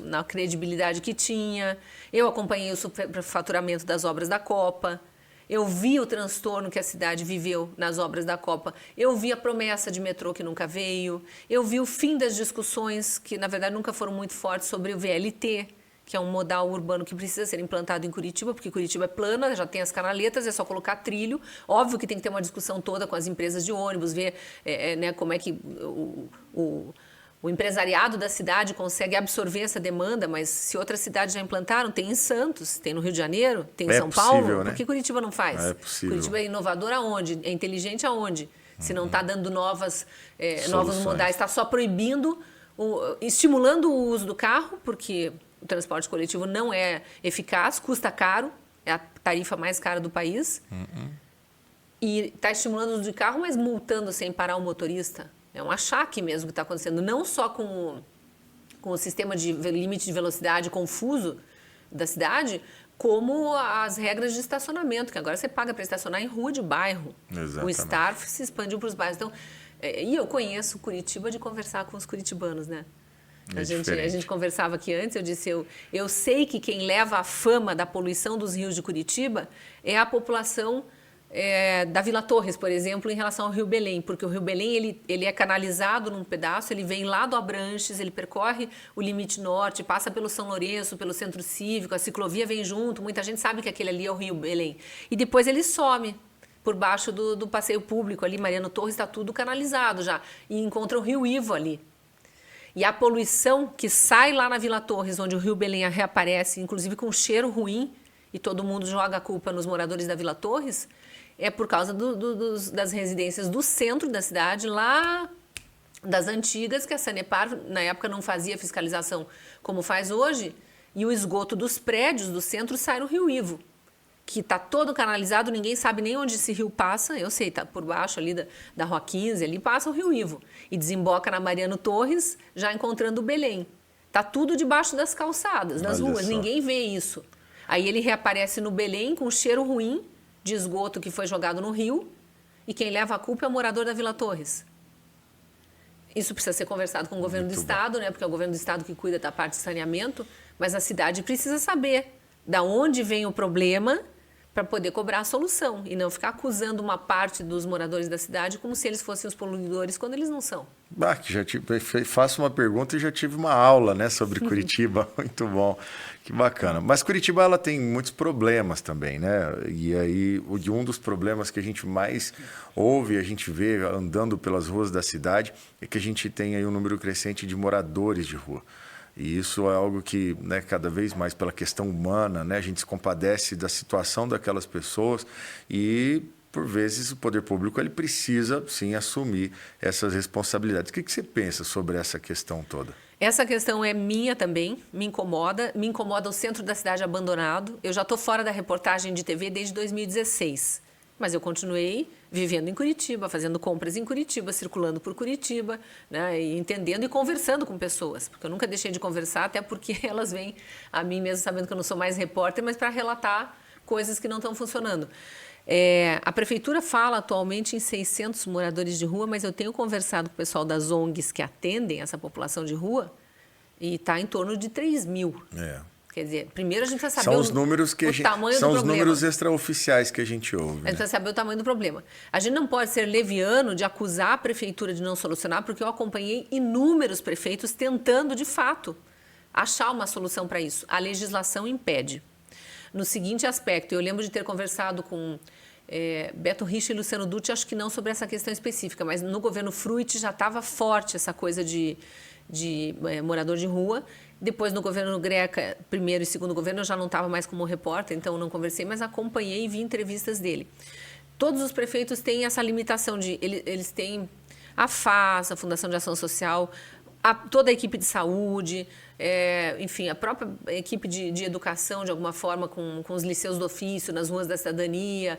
na credibilidade que tinha. Eu acompanhei o superfaturamento das obras da Copa. Eu vi o transtorno que a cidade viveu nas obras da Copa. Eu vi a promessa de metrô que nunca veio. Eu vi o fim das discussões, que na verdade nunca foram muito fortes, sobre o VLT, que é um modal urbano que precisa ser implantado em Curitiba, porque Curitiba é plana, já tem as canaletas, é só colocar trilho. Óbvio que tem que ter uma discussão toda com as empresas de ônibus, ver né, como é que o empresariado da cidade consegue absorver essa demanda, mas se outras cidades já implantaram, tem em Santos, tem no Rio de Janeiro, tem em São Paulo, né? por que Curitiba não faz? É possível. Curitiba é inovador aonde? É inteligente aonde? Se não está dando novos modais, está só proibindo, estimulando o uso do carro, porque o transporte coletivo não é eficaz, custa caro, é a tarifa mais cara do país. E está estimulando o uso de carro, mas multando sem parar o motorista. É um achaque mesmo que está acontecendo, não só com o sistema de limite de velocidade confuso da cidade, como as regras de estacionamento, que agora você paga para estacionar em rua de bairro. Exatamente. O STARF se expandiu para os bairros. Então, e eu conheço Curitiba de conversar com os curitibanos, né? A gente conversava aqui antes, eu disse, eu sei que quem leva a fama da poluição dos rios de Curitiba é a população da Vila Torres, por exemplo, em relação ao Rio Belém, porque o Rio Belém ele é canalizado num pedaço, ele vem lá do Abranches, ele percorre o limite norte, passa pelo São Lourenço, pelo Centro Cívico, a ciclovia vem junto, muita gente sabe que aquele ali é o Rio Belém. E depois ele some por baixo do passeio público ali, Mariano Torres, está tudo canalizado já, e encontra o Rio Ivo ali. E a poluição que sai lá na Vila Torres, onde o Rio Belém reaparece, inclusive com cheiro ruim, e todo mundo joga a culpa nos moradores da Vila Torres, é por causa das residências do centro da cidade, lá das antigas, que a Sanepar, na época, não fazia fiscalização como faz hoje, e o esgoto dos prédios do centro sai no Rio Ivo, que está todo canalizado, ninguém sabe nem onde esse rio passa, eu sei, está por baixo ali da Rua 15, ali passa o Rio Ivo, e desemboca na Mariano Torres, já encontrando o Belém. Está tudo debaixo das calçadas, das ruas, ninguém vê isso. Aí ele reaparece no Belém com cheiro ruim de esgoto que foi jogado no rio, e quem leva a culpa é o morador da Vila Torres. Isso precisa ser conversado com o governo do Estado, né? Porque é o governo do Estado que cuida da parte de saneamento, mas a cidade precisa saber da onde vem o problema para poder cobrar a solução e não ficar acusando uma parte dos moradores da cidade como se eles fossem os poluidores, quando eles não são. Faço uma pergunta e já tive uma aula, né, sobre Curitiba. Muito bom, que bacana. Mas Curitiba ela tem muitos problemas também, né? E aí um dos problemas que a gente mais ouve, a gente vê andando pelas ruas da cidade, é que a gente tem aí um número crescente de moradores de rua. E isso é algo que, né, cada vez mais pela questão humana, né, a gente se compadece da situação daquelas pessoas e, por vezes, o poder público ele precisa, sim, assumir essas responsabilidades. O que você pensa sobre essa questão toda? Essa questão é minha também, me incomoda o centro da cidade abandonado. Eu já estou fora da reportagem de TV desde 2016, mas eu continuei vivendo em Curitiba, fazendo compras em Curitiba, circulando por Curitiba, né, e entendendo e conversando com pessoas, porque eu nunca deixei de conversar, até porque elas vêm a mim mesmo sabendo que eu não sou mais repórter, mas para relatar coisas que não estão funcionando. A prefeitura fala atualmente em 600 moradores de rua, mas eu tenho conversado com o pessoal das ONGs que atendem essa população de rua e está em torno de 3 mil. Quer dizer, primeiro a gente precisa saber são os números que o tamanho do são os problema. Números extraoficiais que a gente ouve. A gente precisa saber o tamanho do problema. A gente não pode ser leviano de acusar a prefeitura de não solucionar, porque eu acompanhei inúmeros prefeitos tentando, de fato, achar uma solução para isso. A legislação impede. No seguinte aspecto, eu lembro de ter conversado com Beto Richa e Luciano Dutti, acho que não sobre essa questão específica, mas no governo Fruit já estava forte essa coisa de morador de rua. Depois, no governo Greca, primeiro e segundo governo, eu já não estava mais como repórter, então não conversei, mas acompanhei e vi entrevistas dele. Todos os prefeitos têm essa limitação de... Eles têm a FAS, a Fundação de Ação Social, toda a equipe de saúde, enfim, a própria equipe de educação, de alguma forma, com os liceus do ofício, nas ruas da cidadania,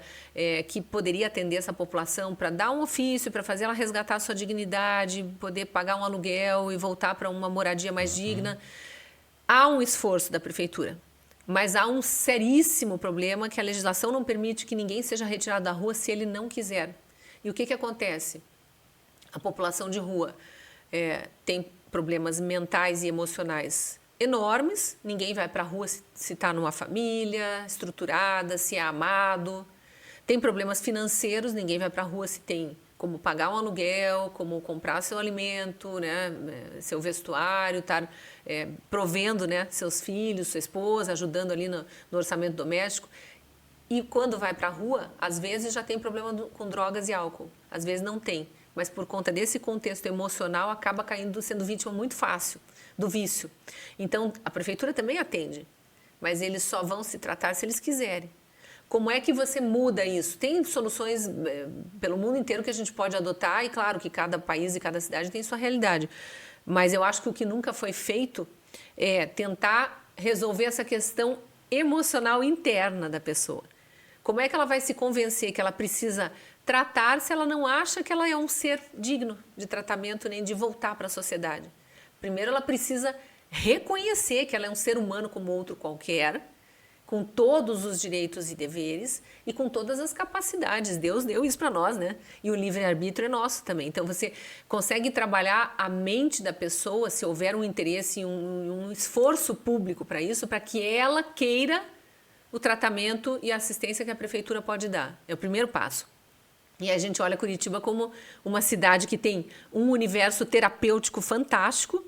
que poderia atender essa população para dar um ofício, para fazer ela resgatar a sua dignidade, poder pagar um aluguel e voltar para uma moradia mais digna. Há um esforço da prefeitura, mas há um seríssimo problema que a legislação não permite que ninguém seja retirado da rua se ele não quiser. E o que acontece? A população de rua tem problemas mentais e emocionais enormes, ninguém vai para a rua se está numa família estruturada, se é amado. Tem problemas financeiros, ninguém vai para a rua se tem como pagar um aluguel, como comprar seu alimento, né, seu vestuário, estar provendo, né, seus filhos, sua esposa, ajudando ali no orçamento doméstico. E quando vai para a rua, às vezes já tem problema com drogas e álcool, às vezes não tem. Mas por conta desse contexto emocional, acaba sendo vítima muito fácil do vício. Então, a prefeitura também atende, mas eles só vão se tratar se eles quiserem. Como é que você muda isso? Tem soluções pelo mundo inteiro que a gente pode adotar, e claro que cada país e cada cidade tem sua realidade. Mas eu acho que o que nunca foi feito é tentar resolver essa questão emocional interna da pessoa. Como é que ela vai se convencer que ela precisa tratar se ela não acha que ela é um ser digno de tratamento nem de voltar para a sociedade? Primeiro, ela precisa reconhecer que ela é um ser humano como outro qualquer, com todos os direitos e deveres e com todas as capacidades. Deus deu isso para nós, né? E o livre-arbítrio é nosso também. Então, você consegue trabalhar a mente da pessoa se houver um interesse e um esforço público para isso, para que ela queira o tratamento e a assistência que a prefeitura pode dar. É o primeiro passo. E a gente olha Curitiba como uma cidade que tem um universo terapêutico fantástico.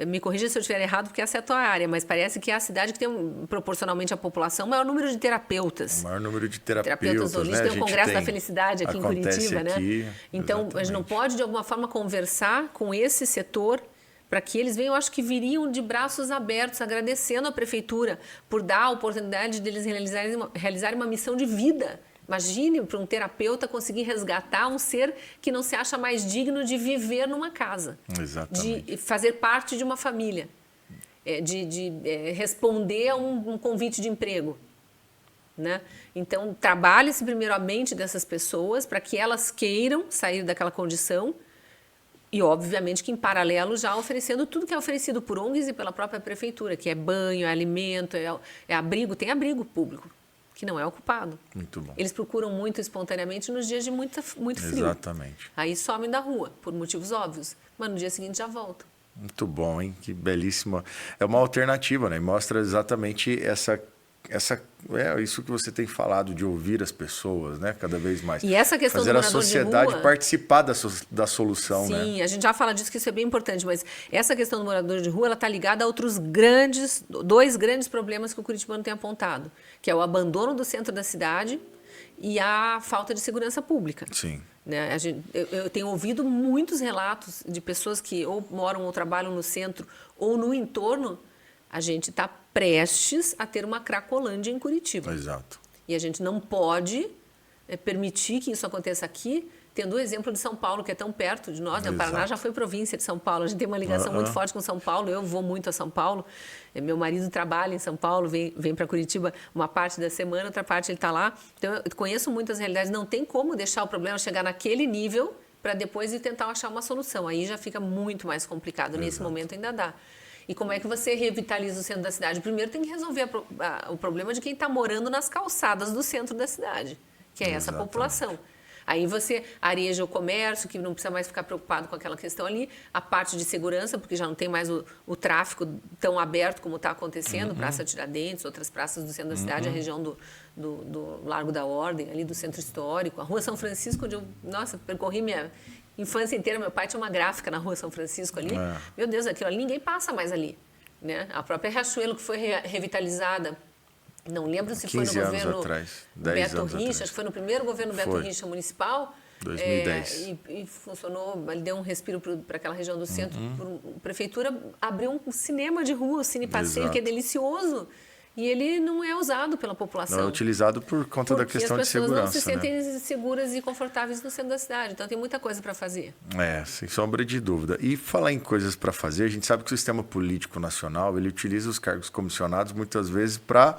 Me corrija se eu estiver errado, porque essa é a tua área, mas parece que é a cidade que tem, proporcionalmente à população, o maior número de terapeutas. O maior número de terapeutas, hoje, né? Tem o Congresso da Felicidade aqui em Curitiba, aqui, né? Então, exatamente. A gente não pode, de alguma forma, conversar com esse setor para que eles venham, eu acho que viriam de braços abertos, agradecendo à prefeitura por dar a oportunidade de eles realizarem uma missão de vida. Imagine para um terapeuta conseguir resgatar um ser que não se acha mais digno de viver numa casa. Exatamente. De fazer parte de uma família, de responder a um convite de emprego. Né? Então, trabalhe-se primeiro a mente dessas pessoas para que elas queiram sair daquela condição e, obviamente, que em paralelo já oferecendo tudo que é oferecido por ONGs e pela própria prefeitura, que é banho, é alimento, é abrigo, tem abrigo público, que não é ocupado. Muito bom. Eles procuram muito espontaneamente nos dias de muito frio. Exatamente. Aí somem da rua, por motivos óbvios, mas no dia seguinte já voltam. Muito bom, hein? Que belíssima. É uma alternativa, né? Mostra exatamente isso que você tem falado, de ouvir as pessoas, né? Cada vez mais. E essa questão fazer do a morador sociedade de rua, participar da solução, sim, né? Sim, a gente já fala disso, que isso é bem importante, mas essa questão do morador de rua, ela está ligada a outros dois grandes problemas que o curitibano tem apontado, que é o abandono do centro da cidade e a falta de segurança pública. Sim. Né? Eu tenho ouvido muitos relatos de pessoas que ou moram ou trabalham no centro ou no entorno. A gente está prestes a ter uma Cracolândia em Curitiba. Exato. E a gente não pode permitir que isso aconteça aqui, tendo o exemplo de São Paulo, que é tão perto de nós. Né? O Paraná já foi província de São Paulo. A gente tem uma ligação muito forte com São Paulo. Eu vou muito a São Paulo. Meu marido trabalha em São Paulo, vem para Curitiba uma parte da semana, outra parte ele está lá. Então, eu conheço muitas realidades. Não tem como deixar o problema chegar naquele nível para depois ir tentar achar uma solução. Aí já fica muito mais complicado. Exato. Nesse momento ainda dá. E como é que você revitaliza o centro da cidade? Primeiro tem que resolver o problema de quem está morando nas calçadas do centro da cidade, que é essa população. Aí você areja o comércio, que não precisa mais ficar preocupado com aquela questão ali, a parte de segurança, porque já não tem mais o tráfico tão aberto como está acontecendo, Praça Tiradentes, outras praças do centro da cidade, a região do Largo da Ordem, ali do Centro Histórico, a Rua São Francisco, onde eu, nossa, percorri minha infância inteira, meu pai tinha uma gráfica na Rua São Francisco ali, meu Deus, aquilo ali, ninguém passa mais ali, né? A própria Riachuelo, que foi revitalizada, não lembro se foi no governo Beto Richa, acho que foi no primeiro governo Beto Richa municipal. 2010. E funcionou, ele deu um respiro para aquela região do centro. A prefeitura abriu um cinema de rua, o Cine Passeio, que é delicioso. E ele não é usado pela população. Não é utilizado por conta da questão de segurança. As pessoas não se sentem seguras e confortáveis no centro da cidade. Então, tem muita coisa para fazer. Sem sombra de dúvida. E falar em coisas para fazer, a gente sabe que o sistema político nacional, ele utiliza os cargos comissionados muitas vezes para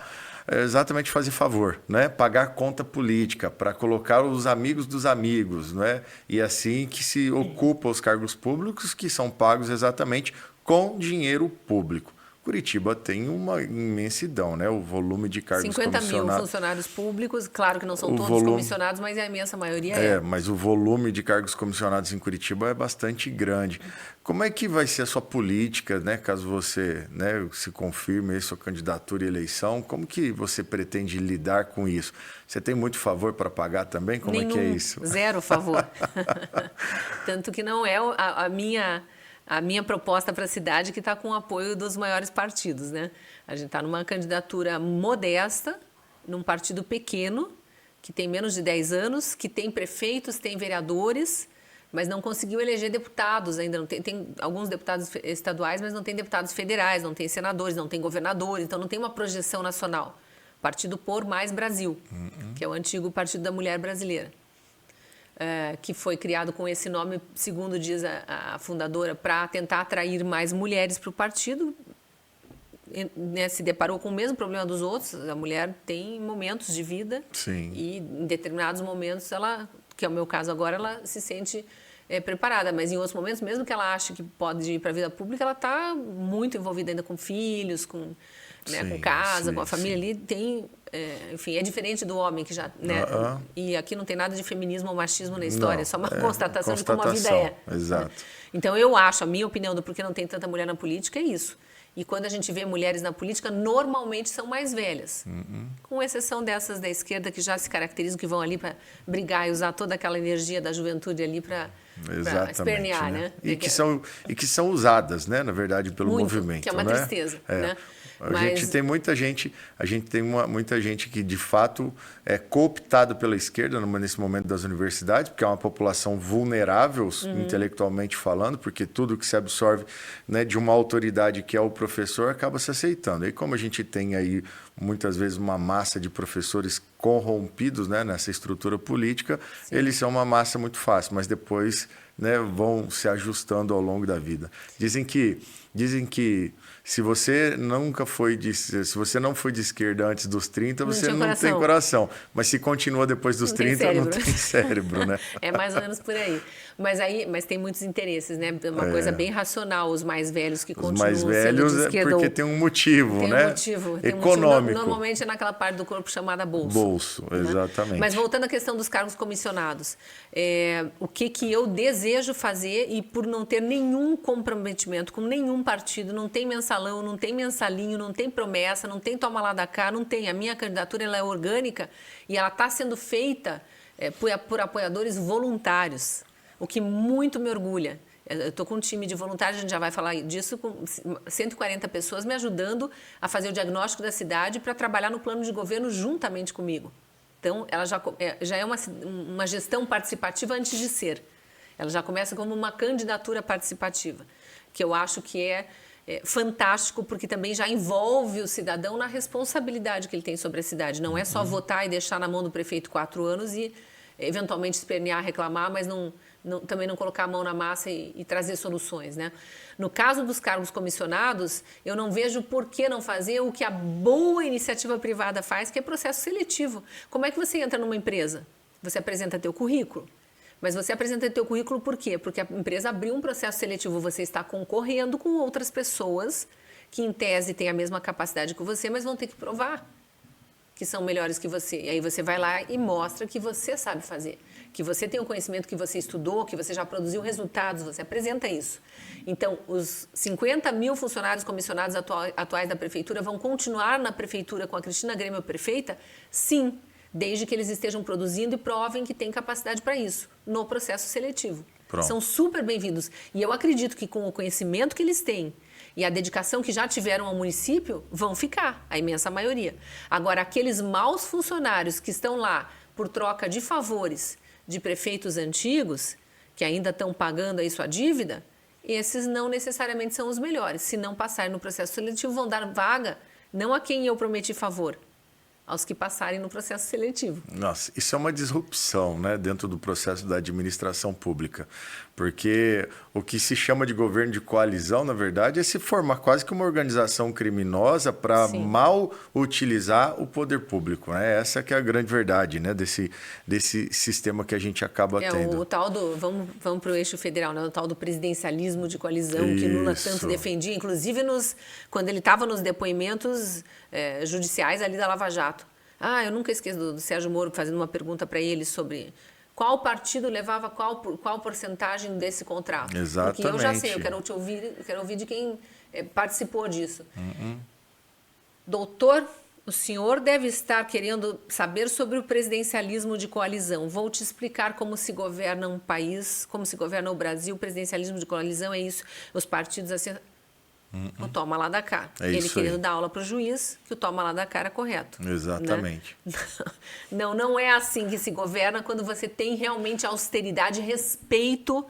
exatamente fazer favor, né? Pagar conta política, para colocar os amigos dos amigos, né? E assim que se ocupa os cargos públicos que são pagos exatamente com dinheiro público. Curitiba tem uma imensidão, né? O volume de cargos 50 comissionados. mil funcionários públicos, claro que não são todos comissionados, mas a imensa maioria mas o volume de cargos comissionados em Curitiba é bastante grande. Como é que vai ser a sua política, né? Caso você, né, se confirme a sua candidatura e eleição, como que você pretende lidar com isso? Você tem muito favor para pagar também? Como é que é isso? Zero favor. Tanto que não é a minha proposta para a cidade, que está com o apoio dos maiores partidos, né? A gente está numa candidatura modesta, num partido pequeno, que tem menos de 10 anos, que tem prefeitos, tem vereadores, mas não conseguiu eleger deputados ainda. Não tem alguns deputados estaduais, mas não tem deputados federais, não tem senadores, não tem governadores, então não tem uma projeção nacional. Partido Por Mais Brasil, que é o antigo Partido da Mulher Brasileira. Que foi criado com esse nome, segundo diz a fundadora, para tentar atrair mais mulheres para o partido. Né, se deparou com o mesmo problema dos outros. A mulher tem momentos de vida. Sim. E em determinados momentos, ela, que é o meu caso agora, ela se sente preparada. Mas em outros momentos, mesmo que ela ache que pode ir para a vida pública, ela está muito envolvida ainda com filhos, com casa, com a família ali. Tem... enfim, é diferente do homem que já... Né? E aqui não tem nada de feminismo ou machismo na história, é só uma constatação de como a vida é. Exato. Então, eu acho, a minha opinião do porquê não tem tanta mulher na política é isso. E quando a gente vê mulheres na política, normalmente são mais velhas. Com exceção dessas da esquerda que já se caracterizam, que vão ali para brigar e usar toda aquela energia da juventude ali para espernear, né? E que são usadas, né, na verdade, pelo movimento. Que é uma tristeza, né? A gente tem muita gente que de fato é cooptada pela esquerda nesse momento das universidades, porque é uma população vulnerável, intelectualmente falando, porque tudo que se absorve, né, de uma autoridade que é o professor acaba se aceitando. E como a gente tem aí muitas vezes uma massa de professores corrompidos, né, nessa estrutura política, eles são uma massa muito fácil, mas depois, né, vão se ajustando ao longo da vida. Dizem que se você não foi de esquerda antes dos 30, você não tem coração. Mas se continua depois dos 30, não tem cérebro, né? É mais ou menos por aí. Mas tem muitos interesses, né? Uma coisa bem racional, os mais velhos que continuam sendo de esquerda. Os mais velhos é porque tem um motivo, né? Tem um motivo. Econômico. Normalmente é naquela parte do corpo chamada bolso. Bolso, exatamente. Né? Mas voltando à questão dos cargos comissionados, o que eu desejo fazer, e por não ter nenhum comprometimento com nenhum partido, não tem mensalão, não tem mensalinho, não tem promessa, não tem toma lá da cá, não tem. A minha candidatura ela é orgânica e ela está sendo feita por apoiadores voluntários, o que muito me orgulha. Eu estou com um time de voluntários, a gente já vai falar disso, com 140 pessoas me ajudando a fazer o diagnóstico da cidade para trabalhar no plano de governo juntamente comigo. Então, ela já é uma gestão participativa antes de ser. Ela já começa como uma candidatura participativa, que eu acho que é fantástico, porque também já envolve o cidadão na responsabilidade que ele tem sobre a cidade. Não é só votar e deixar na mão do prefeito 4 anos e, eventualmente, espernear, reclamar, mas também não colocar a mão na massa e trazer soluções, né? No caso dos cargos comissionados, eu não vejo por que não fazer o que a boa iniciativa privada faz, que é processo seletivo. Como é que você entra numa empresa? Você apresenta teu currículo. Mas você apresenta teu currículo por quê? Porque a empresa abriu um processo seletivo, você está concorrendo com outras pessoas que em tese têm a mesma capacidade que você, mas vão ter que provar que são melhores que você. E aí você vai lá e mostra que você sabe fazer, que você tem o conhecimento, que você estudou, que você já produziu resultados, você apresenta isso. Então, os 50 mil funcionários comissionados atuais da Prefeitura vão continuar na Prefeitura com a Cristina Grêmio prefeita? Sim, desde que eles estejam produzindo e provem que têm capacidade para isso, no processo seletivo. Pronto. São super bem-vindos. E eu acredito que com o conhecimento que eles têm e a dedicação que já tiveram ao município, vão ficar, a imensa maioria. Agora, aqueles maus funcionários que estão lá por troca de favores de prefeitos antigos, que ainda estão pagando aí sua dívida, esses não necessariamente são os melhores. Se não passarem no processo seletivo, vão dar vaga não a quem eu prometi favor, aos que passarem no processo seletivo. Nossa, isso é uma disrupção, né, dentro do processo da administração pública, porque o que se chama de governo de coalizão, na verdade, é se formar quase que uma organização criminosa para mal utilizar o poder público, né? Essa que é a grande verdade, né, desse sistema que a gente acaba tendo. O tal do, vamos para o eixo federal, né? O tal do presidencialismo de coalizão que Lula tanto defendia, inclusive quando ele estava nos depoimentos judiciais ali da Lava Jato. Eu nunca esqueço do Sérgio Moro fazendo uma pergunta para ele sobre qual partido levava qual porcentagem desse contrato. Exatamente. Porque eu já sei, eu quero ouvir de quem participou disso. Doutor, o senhor deve estar querendo saber sobre o presidencialismo de coalizão. Vou te explicar como se governa um país, como se governa o Brasil. O presidencialismo de coalizão é isso. Os partidos assim... O toma lá da cá. Ele querendo dar aula para o juiz, que o toma lá da cá era correto. Exatamente. Né? Não é assim que se governa quando você tem realmente austeridade, respeito,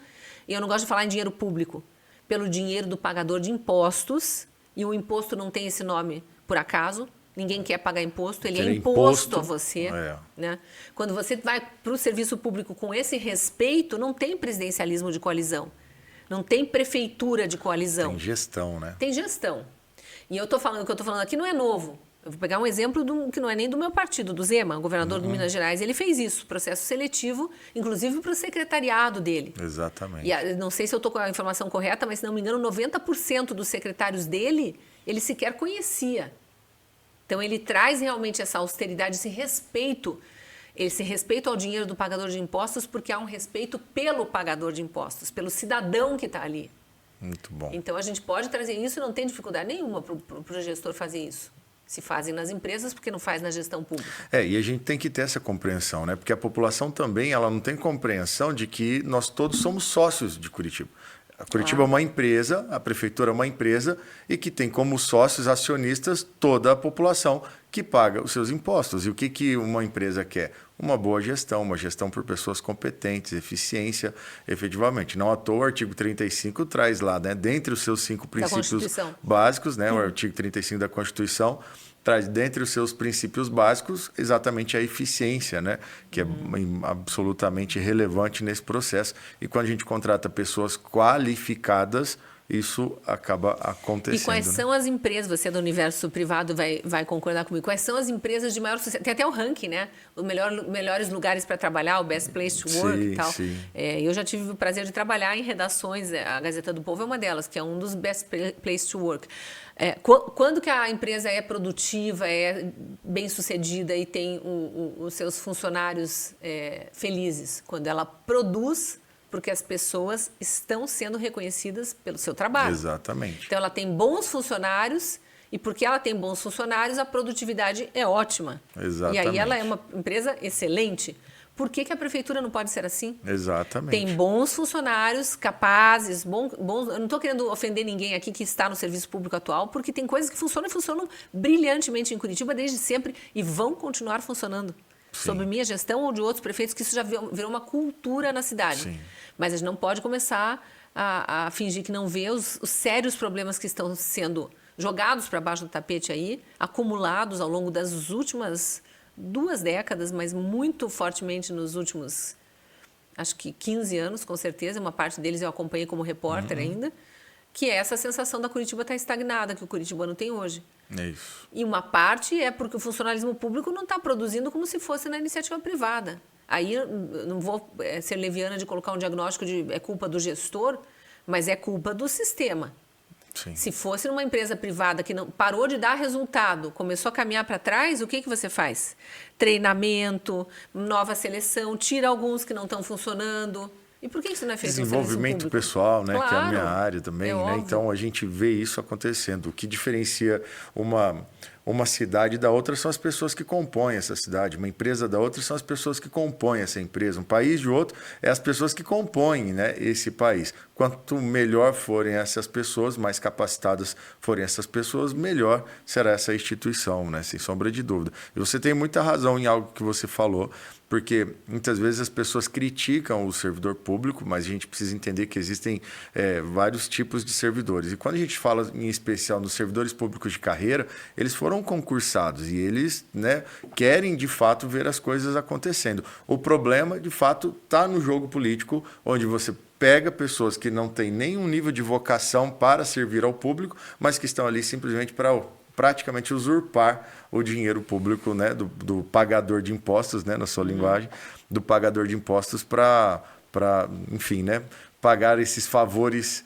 e eu não gosto de falar em dinheiro público, pelo dinheiro do pagador de impostos, e o imposto não tem esse nome por acaso, ninguém quer pagar imposto, ele é imposto a você. Né? Quando você vai para o serviço público com esse respeito, não tem presidencialismo de coalizão. Não tem prefeitura de coalizão. Tem gestão, né? Tem gestão. E o que eu estou falando aqui não é novo. Eu vou pegar um exemplo que não é nem do meu partido, do Zema, governador de Minas Gerais. Ele fez isso, processo seletivo, inclusive para o secretariado dele. Exatamente. E não sei se eu estou com a informação correta, mas se não me engano, 90% dos secretários dele, ele sequer conhecia. Então, ele traz realmente essa austeridade, esse respeito ao dinheiro do pagador de impostos, porque há um respeito pelo pagador de impostos, pelo cidadão que está ali. Muito bom. Então, a gente pode trazer isso e não tem dificuldade nenhuma para o gestor fazer isso. Se fazem nas empresas, porque não faz na gestão pública. E a gente tem que ter essa compreensão, né? Porque a população também ela não tem compreensão de que nós todos somos sócios de Curitiba. A Curitiba é uma empresa, a prefeitura é uma empresa e que tem como sócios acionistas toda a população que paga os seus impostos. E o que uma empresa quer? Uma boa gestão, uma gestão por pessoas competentes, eficiência, efetivamente. Não à toa, o artigo 35 traz lá, né, dentre os seus 5 princípios básicos, né, o artigo 35 da Constituição, traz dentre os seus princípios básicos exatamente a eficiência, né? Que é absolutamente relevante nesse processo. E quando a gente contrata pessoas qualificadas, isso acaba acontecendo. E quais são as empresas, você é do universo privado vai concordar comigo, quais são as empresas de maior sucesso? Tem até o ranking, né? Os melhores lugares para trabalhar, o Best Place to Work e tal. Eu já tive o prazer de trabalhar em redações, a Gazeta do Povo é uma delas, que é um dos Best Place to Work. Quando que a empresa é produtiva, é bem sucedida e tem os seus funcionários felizes? Quando ela produz, porque as pessoas estão sendo reconhecidas pelo seu trabalho. Exatamente. Então, ela tem bons funcionários e porque ela tem bons funcionários, a produtividade é ótima. Exatamente. E aí ela é uma empresa excelente. Por que a prefeitura não pode ser assim? Exatamente. Tem bons funcionários, capazes, bons. Eu não estou querendo ofender ninguém aqui que está no serviço público atual, porque tem coisas que funcionam e funcionam brilhantemente em Curitiba desde sempre e vão continuar funcionando. Sob minha gestão ou de outros prefeitos, que isso já virou uma cultura na cidade. Sim. Mas a gente não pode começar a fingir que não vê os sérios problemas que estão sendo jogados para baixo do tapete aí, acumulados ao longo das últimas 2 décadas, mas muito fortemente nos últimos, acho que 15 anos, com certeza. Uma parte deles eu acompanhei como repórter ainda, que é essa sensação da Curitiba estar estagnada, que o curitibano tem hoje. É isso. E uma parte é porque o funcionalismo público não está produzindo como se fosse na iniciativa privada. Aí eu não vou ser leviana de colocar um diagnóstico de é culpa do gestor, mas é culpa do sistema. Sim. Se fosse numa empresa privada que não parou de dar resultado, começou a caminhar para trás, o que você faz? Treinamento, nova seleção, tira alguns que não estão funcionando. E por que isso não é feito no serviço Desenvolvimento público? pessoal, né, Claro, que é a minha área também, é né? óbvio. Então a gente vê isso acontecendo. O que diferencia uma cidade da outra são as pessoas que compõem essa cidade. Uma empresa da outra são as pessoas que compõem essa empresa. Um país de outro é as pessoas que compõem, né, esse país. Quanto melhor forem essas pessoas, mais capacitadas forem essas pessoas, melhor será essa instituição, né, sem sombra de dúvida. E você tem muita razão em algo que você falou, porque muitas vezes as pessoas criticam o servidor público, mas a gente precisa entender que existem vários tipos de servidores. E quando a gente fala em especial nos servidores públicos de carreira, eles foram concursados e eles, né, querem de fato ver as coisas acontecendo. O problema, de fato, está no jogo político, onde você pega pessoas que não têm nenhum nível de vocação para servir ao público, mas que estão ali simplesmente para praticamente usurpar o dinheiro público, né, do pagador de impostos, né, na sua linguagem, do pagador de impostos para, enfim, né, pagar esses favores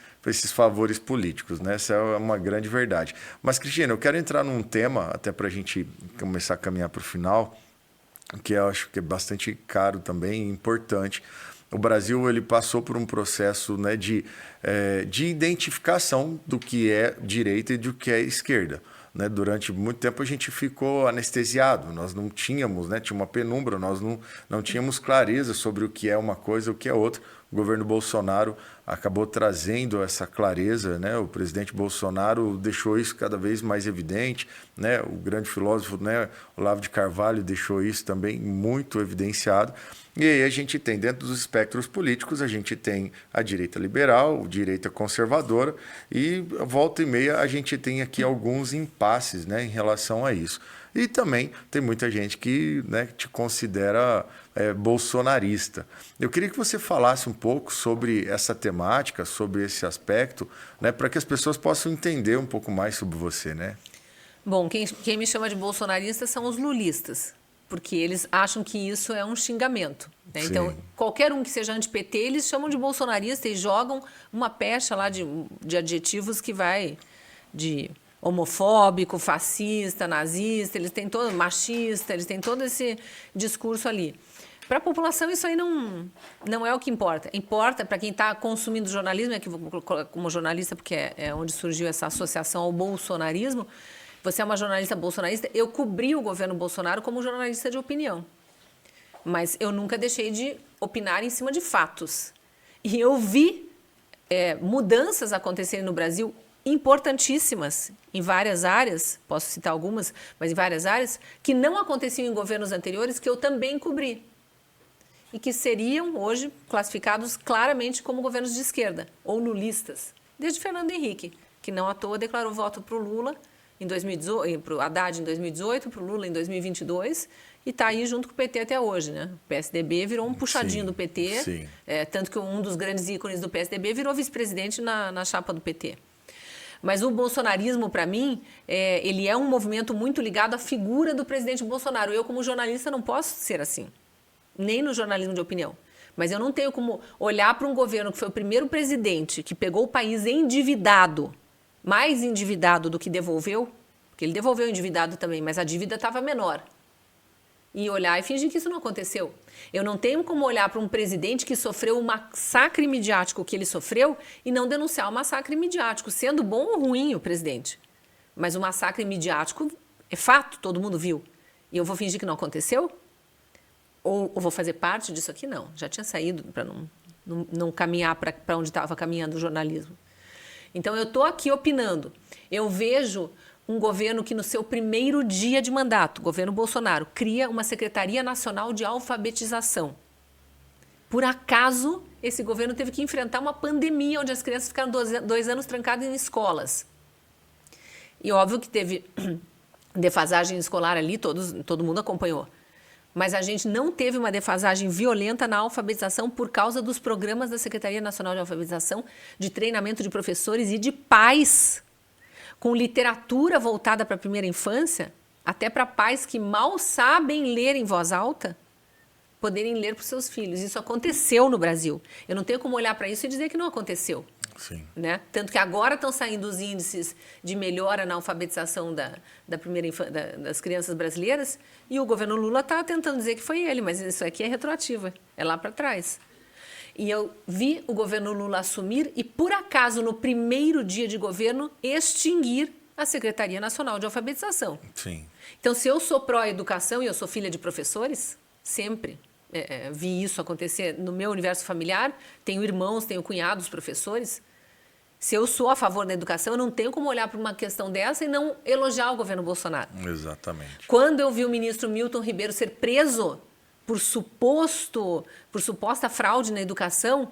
políticos, né? Essa é uma grande verdade. Mas, Cristina, eu quero entrar num tema, até para a gente começar a caminhar para o final, que eu acho que é bastante caro também e importante. O Brasil ele passou por um processo, né, de identificação do que é direita e do que é esquerda. Né? Durante muito tempo a gente ficou anestesiado, nós não tínhamos, né, tinha uma penumbra, nós não tínhamos clareza sobre o que é uma coisa e o que é outra. O governo Bolsonaro acabou trazendo essa clareza, né? O presidente Bolsonaro deixou isso cada vez mais evidente, né? O grande filósofo, né, Olavo de Carvalho deixou isso também muito evidenciado. E aí a gente tem, dentro dos espectros políticos, a gente tem a direita liberal, a direita conservadora, e volta e meia a gente tem aqui alguns impasses, né, em relação a isso. E também tem muita gente que, né, te considera bolsonarista. Eu queria que você falasse um pouco sobre essa temática, sobre esse aspecto, né, para que as pessoas possam entender um pouco mais sobre você, né? Bom, quem me chama de bolsonarista são os lulistas, porque eles acham que isso é um xingamento. Né? Então, qualquer um que seja anti-PT, eles chamam de bolsonarista e jogam uma pecha lá de adjetivos que vai de homofóbico, fascista, nazista, eles têm todo, machista, eles têm todo esse discurso ali. Para a população, isso aí não é o que importa. Importa para quem está consumindo jornalismo, que vou colocar como jornalista, porque é onde surgiu essa associação ao bolsonarismo. Você é uma jornalista bolsonarista. Eu cobri o governo Bolsonaro como jornalista de opinião. Mas eu nunca deixei de opinar em cima de fatos. E eu vi mudanças acontecerem no Brasil importantíssimas em várias áreas, posso citar algumas, mas em várias áreas, que não aconteciam em governos anteriores, que eu também cobri. E que seriam hoje classificados claramente como governos de esquerda, ou lulistas. Desde Fernando Henrique, que não à toa declarou voto para o Lula em 2018, para o Haddad em 2018, para o Lula em 2022, e está aí junto com o PT até hoje. Né? O PSDB virou um puxadinho do PT, tanto que um dos grandes ícones do PSDB virou vice-presidente na chapa do PT. Mas o bolsonarismo, para mim, ele é um movimento muito ligado à figura do presidente Bolsonaro. Eu, como jornalista, não posso ser assim, nem no jornalismo de opinião. Mas eu não tenho como olhar para um governo que foi o primeiro presidente que pegou o país endividado, mais endividado do que devolveu, porque ele devolveu endividado também, mas a dívida estava menor, e olhar e fingir que isso não aconteceu. Eu não tenho como olhar para um presidente que sofreu o massacre midiático que ele sofreu e não denunciar o massacre midiático, sendo bom ou ruim o presidente. Mas o massacre midiático é fato, todo mundo viu. E eu vou fingir que não aconteceu? Ou vou fazer parte disso aqui? Não. Já tinha saído para não caminhar para onde estava caminhando o jornalismo. Então, eu estou aqui opinando. Eu vejo um governo que, no seu primeiro dia de mandato, o governo Bolsonaro, cria uma Secretaria Nacional de Alfabetização. Por acaso, esse governo teve que enfrentar uma pandemia onde as crianças ficaram 2 anos trancadas em escolas. E óbvio que teve defasagem escolar ali, todo mundo acompanhou. Mas a gente não teve uma defasagem violenta na alfabetização por causa dos programas da Secretaria Nacional de Alfabetização, de treinamento de professores e de pais, com literatura voltada para a primeira infância, até para pais que mal sabem ler em voz alta, poderem ler para os seus filhos. Isso aconteceu no Brasil. Eu não tenho como olhar para isso e dizer que não aconteceu. Sim. Né? Tanto que agora estão saindo os índices de melhora na alfabetização das crianças brasileiras e o governo Lula está tentando dizer que foi ele, mas isso aqui é retroativo, é lá para trás. E eu vi o governo Lula assumir e, por acaso, no primeiro dia de governo, extinguir a Secretaria Nacional de Alfabetização. Sim. Então, se eu sou pró-educação e eu sou filha de professores, sempre vi isso acontecer no meu universo familiar, tenho irmãos, tenho cunhados professores. Se eu sou a favor da educação, eu não tenho como olhar para uma questão dessa e não elogiar o governo Bolsonaro. Exatamente. Quando eu vi o ministro Milton Ribeiro ser preso por suposta fraude na educação,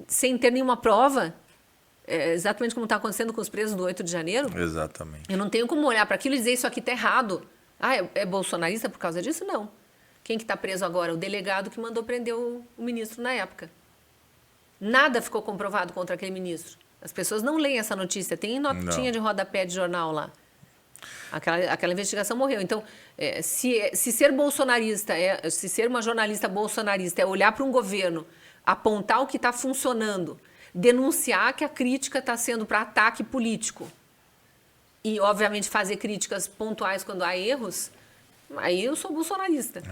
sem ter nenhuma prova, exatamente como está acontecendo com os presos do 8 de janeiro. Exatamente. Eu não tenho como olhar para aquilo e dizer isso aqui está errado. Ah, é bolsonarista por causa disso? Não. Quem que está preso agora? O delegado que mandou prender o ministro na época. Nada ficou comprovado contra aquele ministro. As pessoas não leem essa notícia. Tem notinha de rodapé de jornal lá. Aquela investigação morreu. Então, se ser bolsonarista, se ser uma jornalista bolsonarista é olhar para um governo, apontar o que está funcionando, denunciar que a crítica está sendo para ataque político e, obviamente, fazer críticas pontuais quando há erros, aí eu sou bolsonarista.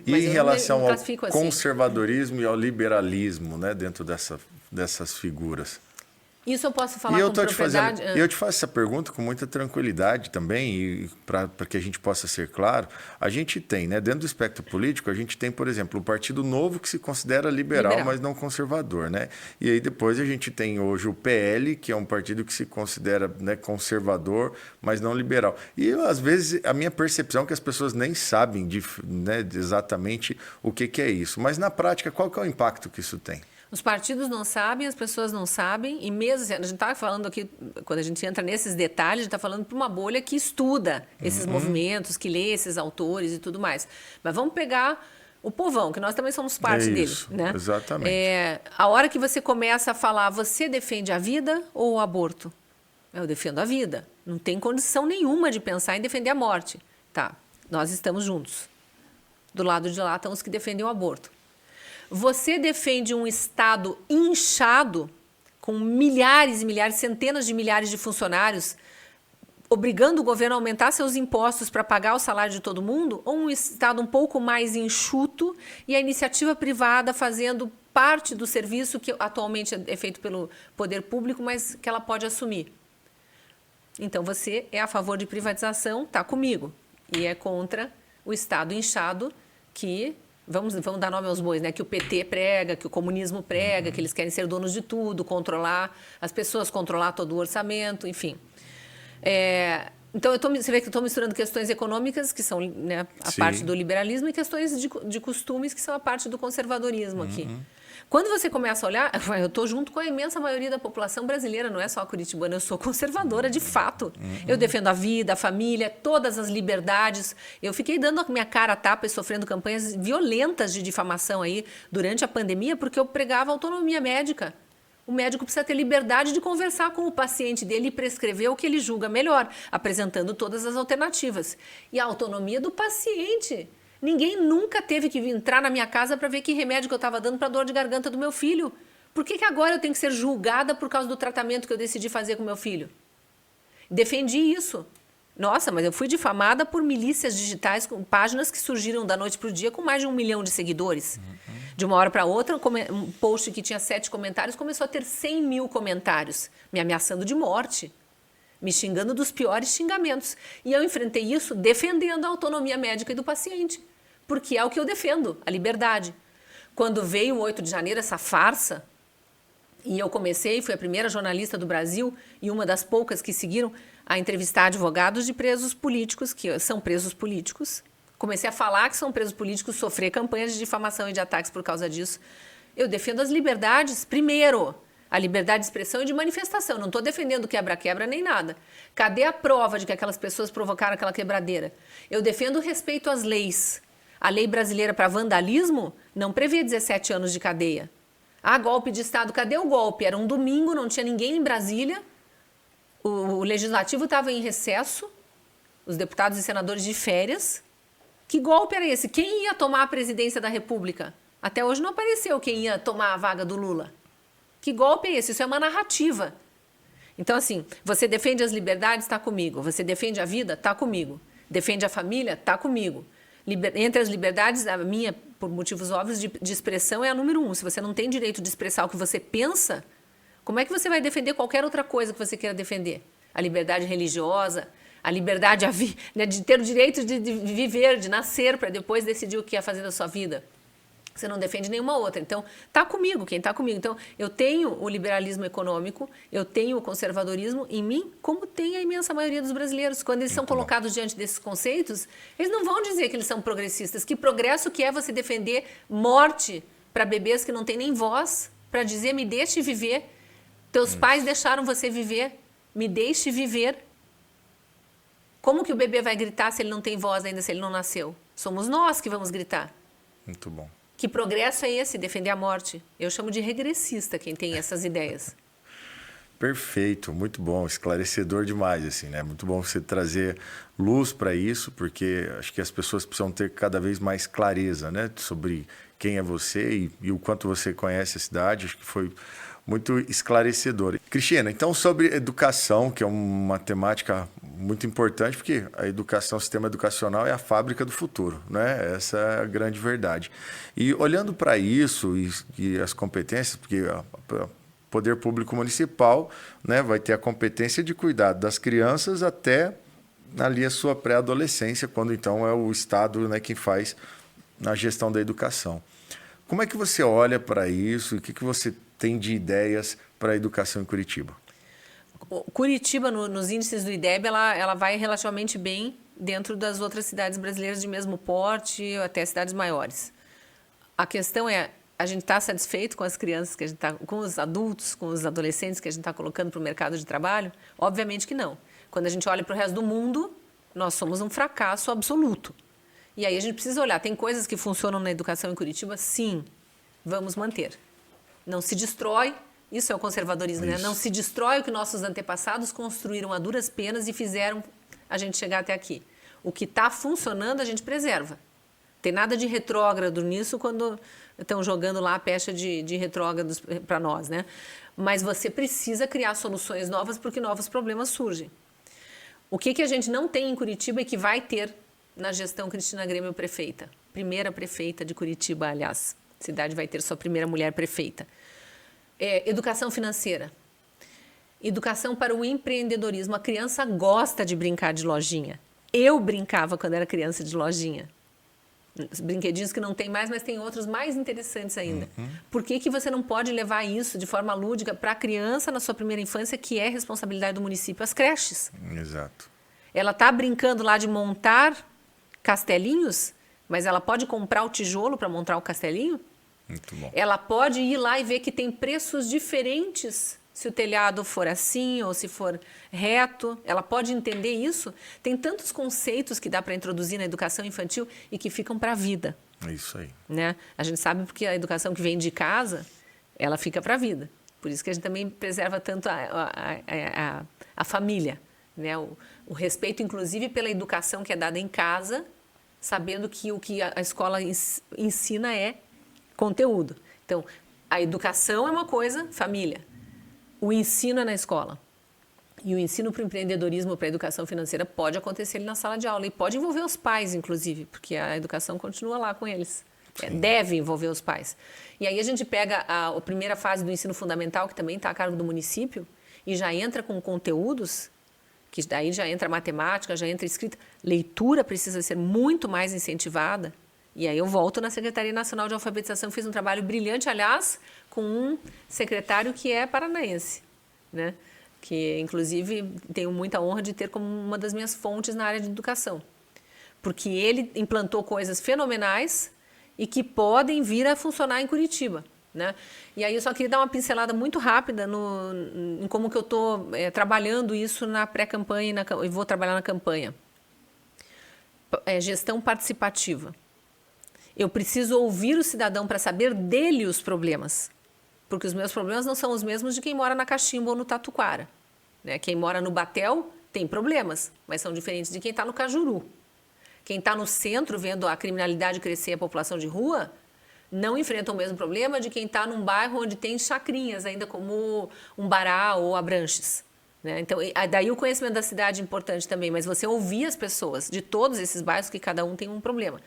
E mas em relação ao assim. conservadorismo e ao liberalismo, né, dentro dessas figuras? Isso eu posso falar com propriedade? Eu te faço essa pergunta com muita tranquilidade também, e para que a gente possa ser claro, a gente tem, né, dentro do espectro político, a gente tem, por exemplo, o Partido Novo, que se considera liberal, mas não conservador, né? E aí depois a gente tem hoje o PL, que é um partido que se considera, né, conservador, mas não liberal. E às vezes a minha percepção é que as pessoas nem sabem né, exatamente o que é isso. Mas na prática, qual que é o impacto que isso tem? Os partidos não sabem, as pessoas não sabem, e mesmo assim, a gente está falando aqui, quando a gente entra nesses detalhes, a gente está falando para uma bolha que estuda esses movimentos, que lê esses autores e tudo mais. Mas vamos pegar o povão, que nós também somos parte dele. Né? Exatamente. A hora que você começa a falar, você defende a vida ou o aborto? Eu defendo a vida. Não tem condição nenhuma de pensar em defender a morte. Tá, nós estamos juntos. Do lado de lá estão os que defendem o aborto. Você defende um Estado inchado, com milhares e milhares, centenas de milhares de funcionários, obrigando o governo a aumentar seus impostos para pagar o salário de todo mundo? Ou um Estado um pouco mais enxuto e a iniciativa privada fazendo parte do serviço que atualmente é feito pelo poder público, mas que ela pode assumir? Então, você é a favor de privatização, está comigo, e é contra o Estado inchado que... Vamos dar nome aos bois, né? Que o PT prega, que o comunismo prega, que eles querem ser donos de tudo, controlar as pessoas, controlar todo o orçamento, enfim. Então, você vê que eu estou misturando questões econômicas, que são, né, a parte do liberalismo, e questões de costumes, que são a parte do conservadorismo aqui. Quando você começa a olhar, eu estou junto com a imensa maioria da população brasileira, não é só a curitibana, eu sou conservadora de fato. Eu defendo a vida, a família, todas as liberdades. Eu fiquei dando a minha cara a tapa e sofrendo campanhas violentas de difamação aí durante a pandemia, porque eu pregava autonomia médica. O médico precisa ter liberdade de conversar com o paciente dele e prescrever o que ele julga melhor, apresentando todas as alternativas. E a autonomia do paciente. Ninguém nunca teve que entrar na minha casa para ver que remédio que eu estava dando para a dor de garganta do meu filho. Por que agora eu tenho que ser julgada por causa do tratamento que eu decidi fazer com meu filho? Defendi isso. Nossa, mas eu fui difamada por milícias digitais, com páginas que surgiram da noite para o dia com mais de 1 milhão de seguidores. De uma hora para outra, um post que tinha 7 comentários começou a ter 100 mil comentários, me ameaçando de morte, me xingando dos piores xingamentos. E eu enfrentei isso defendendo a autonomia médica e do paciente, porque é o que eu defendo, a liberdade. Quando veio o 8 de janeiro, essa farsa, e eu fui a primeira jornalista do Brasil e uma das poucas que seguiram a entrevistar advogados de presos políticos, que são presos políticos. Comecei a falar que são presos políticos, sofrer campanhas de difamação e de ataques por causa disso. Eu defendo as liberdades, primeiro, a liberdade de expressão e de manifestação. Não estou defendendo quebra-quebra nem nada. Cadê a prova de que aquelas pessoas provocaram aquela quebradeira? Eu defendo o respeito às leis. A lei brasileira para vandalismo não prevê 17 anos de cadeia. Ah, golpe de Estado. Cadê o golpe? Era um domingo, não tinha ninguém em Brasília. O legislativo estava em recesso, os deputados e senadores de férias. Que golpe era esse? Quem ia tomar a presidência da República? Até hoje não apareceu quem ia tomar a vaga do Lula. Que golpe é esse? Isso é uma narrativa. Então, assim, você defende as liberdades, está comigo. Você defende a vida, está comigo. Defende a família, está comigo. Entre as liberdades, a minha, por motivos óbvios, de expressão é a número 1. Se você não tem direito de expressar o que você pensa, como é que você vai defender qualquer outra coisa que você queira defender? A liberdade religiosa, a liberdade né, de ter o direito de viver, de nascer, para depois decidir o que ia fazer da sua vida. Você não defende nenhuma outra. Então, está comigo, quem está comigo. Então, eu tenho o liberalismo econômico, eu tenho o conservadorismo em mim, como tem a imensa maioria dos brasileiros. Quando eles são colocados diante desses conceitos, eles não vão dizer que eles são progressistas. Que progresso que é você defender morte para bebês que não têm nem voz, para dizer, me deixe viver. Teus pais deixaram você viver, me deixe viver. Como que o bebê vai gritar se ele não tem voz ainda, se ele não nasceu? Somos nós que vamos gritar. Muito bom. Que progresso é esse, defender a morte? Eu chamo de regressista quem tem essas ideias. Perfeito, muito bom, esclarecedor demais, assim, né? Muito bom você trazer luz para isso, porque acho que as pessoas precisam ter cada vez mais clareza, né? Sobre quem é você e o quanto você conhece a cidade. Acho que foi muito esclarecedor. Cristina, então sobre educação, que é uma temática muito importante, porque a educação, o sistema educacional é a fábrica do futuro, né? Essa é a grande verdade. E olhando para isso e as competências, porque o poder público municipal, né, vai ter a competência de cuidar das crianças até ali a sua pré-adolescência, quando então é o Estado, né, quem faz a gestão da educação. Como é que você olha para isso e o que você tem de ideias para a educação em Curitiba? Curitiba, nos índices do IDEB, ela vai relativamente bem dentro das outras cidades brasileiras de mesmo porte, até cidades maiores. A questão é, a gente está satisfeito com as crianças, que a gente tá, com os adultos, com os adolescentes que a gente está colocando para o mercado de trabalho? Obviamente que não. Quando a gente olha para o resto do mundo, nós somos um fracasso absoluto. E aí a gente precisa olhar, tem coisas que funcionam na educação em Curitiba? Sim, vamos manter. Não se destrói, isso é o conservadorismo, né? Não se destrói o que nossos antepassados construíram a duras penas e fizeram a gente chegar até aqui. O que está funcionando a gente preserva. Tem nada de retrógrado nisso quando estão jogando lá a pecha de retrógrados para nós, né? Mas você precisa criar soluções novas porque novos problemas surgem. O que a gente não tem em Curitiba e que vai ter na gestão Cristina Grêmio prefeita? Primeira prefeita de Curitiba, aliás. A cidade vai ter sua primeira mulher prefeita. Educação financeira. Educação para o empreendedorismo. A criança gosta de brincar de lojinha. Eu brincava quando era criança de lojinha. Brinquedinhos que não tem mais, mas tem outros mais interessantes ainda. Por que você não pode levar isso de forma lúdica para a criança na sua primeira infância, que é responsabilidade do município? As creches. Exato. Ela está brincando lá de montar castelinhos, mas ela pode comprar o tijolo para montar o castelinho? Muito bom. Ela pode ir lá e ver que tem preços diferentes se o telhado for assim ou se for reto. Ela pode entender isso. Tem tantos conceitos que dá para introduzir na educação infantil e que ficam para a vida. É isso aí. Né? A gente sabe porque a educação que vem de casa, ela fica para a vida. Por isso que a gente também preserva tanto a família. Né? O respeito, inclusive, pela educação que é dada em casa, sabendo que o que a escola ensina é conteúdo. Então, a educação é uma coisa, família. O ensino é na escola. E o ensino para o empreendedorismo, para a educação financeira, pode acontecer ali na sala de aula. E pode envolver os pais, inclusive, porque a educação continua lá com eles. Deve envolver os pais. E aí a gente pega a primeira fase do ensino fundamental, que também está a cargo do município, e já entra com conteúdos, que daí já entra matemática, já entra escrita. Leitura precisa ser muito mais incentivada. E aí eu volto na Secretaria Nacional de Alfabetização, fiz um trabalho brilhante, aliás, com um secretário que é paranaense, né? Que, inclusive, tenho muita honra de ter como uma das minhas fontes na área de educação. Porque ele implantou coisas fenomenais e que podem vir a funcionar em Curitiba, né? E aí eu só queria dar uma pincelada muito rápida em como que eu estou trabalhando isso na pré-campanha e vou trabalhar na campanha. Gestão participativa. Eu preciso ouvir o cidadão para saber dele os problemas. Porque os meus problemas não são os mesmos de quem mora na Cachimba ou no Tatuquara. Né? Quem mora no Batel tem problemas, mas são diferentes de quem está no Cajuru. Quem está no centro, vendo a criminalidade crescer e a população de rua, não enfrentam o mesmo problema de quem está num bairro onde tem chacrinhas, ainda como Umbará ou Abranches. Né? Então, daí o conhecimento da cidade é importante também, mas você ouvir as pessoas de todos esses bairros que cada um tem um problema.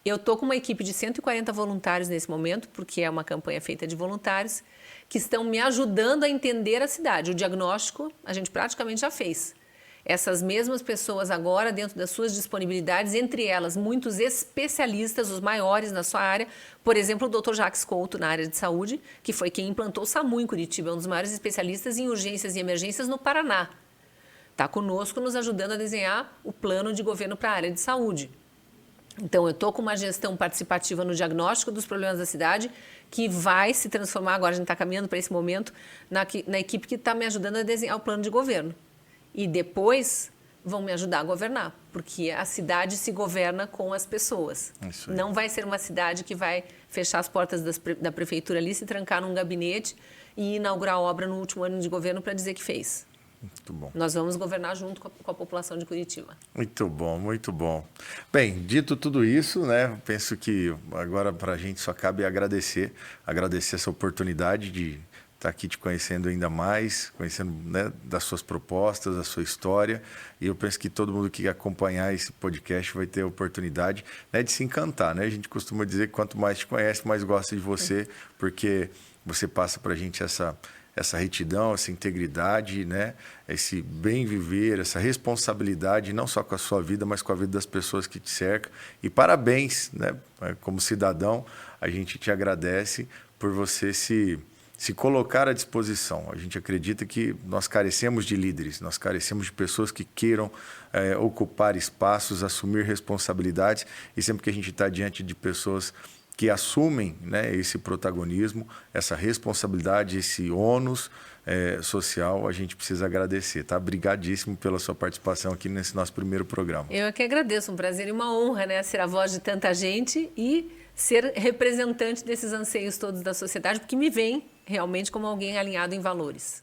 Eu estou com uma equipe de 140 voluntários nesse momento, porque é uma campanha feita de voluntários, que estão me ajudando a entender a cidade. O diagnóstico a gente praticamente já fez. Essas mesmas pessoas agora, dentro das suas disponibilidades, entre elas muitos especialistas, os maiores na sua área, por exemplo, o Dr. Jacques Couto, na área de saúde, que foi quem implantou o SAMU em Curitiba, é um dos maiores especialistas em urgências e emergências no Paraná. Está conosco nos ajudando a desenhar o plano de governo para a área de saúde. Então, eu estou com uma gestão participativa no diagnóstico dos problemas da cidade, que vai se transformar, agora a gente está caminhando para esse momento, na equipe que está me ajudando a desenhar o plano de governo. E depois vão me ajudar a governar, porque a cidade se governa com as pessoas. Não vai ser uma cidade que vai fechar as portas da prefeitura ali, se trancar num gabinete e inaugurar a obra no último ano de governo para dizer que fez. Muito bom. Nós vamos governar junto com a população de Curitiba. Muito bom, muito bom. Bem, dito tudo isso, né, penso que agora para a gente só cabe agradecer essa oportunidade de estar aqui te conhecendo ainda mais, conhecendo, né, das suas propostas, da sua história. E eu penso que todo mundo que acompanhar esse podcast vai ter a oportunidade, né, de se encantar. Né? A gente costuma dizer que quanto mais te conhece, mais gosta de você, porque você passa para a gente essa retidão, essa integridade, né? Esse bem viver, essa responsabilidade, não só com a sua vida, mas com a vida das pessoas que te cercam. E parabéns, né? Como cidadão, a gente te agradece por você se colocar à disposição. A gente acredita que nós carecemos de líderes, nós carecemos de pessoas que queiram ocupar espaços, assumir responsabilidades, e sempre que a gente está diante de pessoas que assumem, né, esse protagonismo, essa responsabilidade, esse ônus social, a gente precisa agradecer. Tá? Obrigadíssimo pela sua participação aqui nesse nosso primeiro programa. Eu é que agradeço, um prazer e uma honra, né, ser a voz de tanta gente e ser representante desses anseios todos da sociedade, porque me veem realmente como alguém alinhado em valores.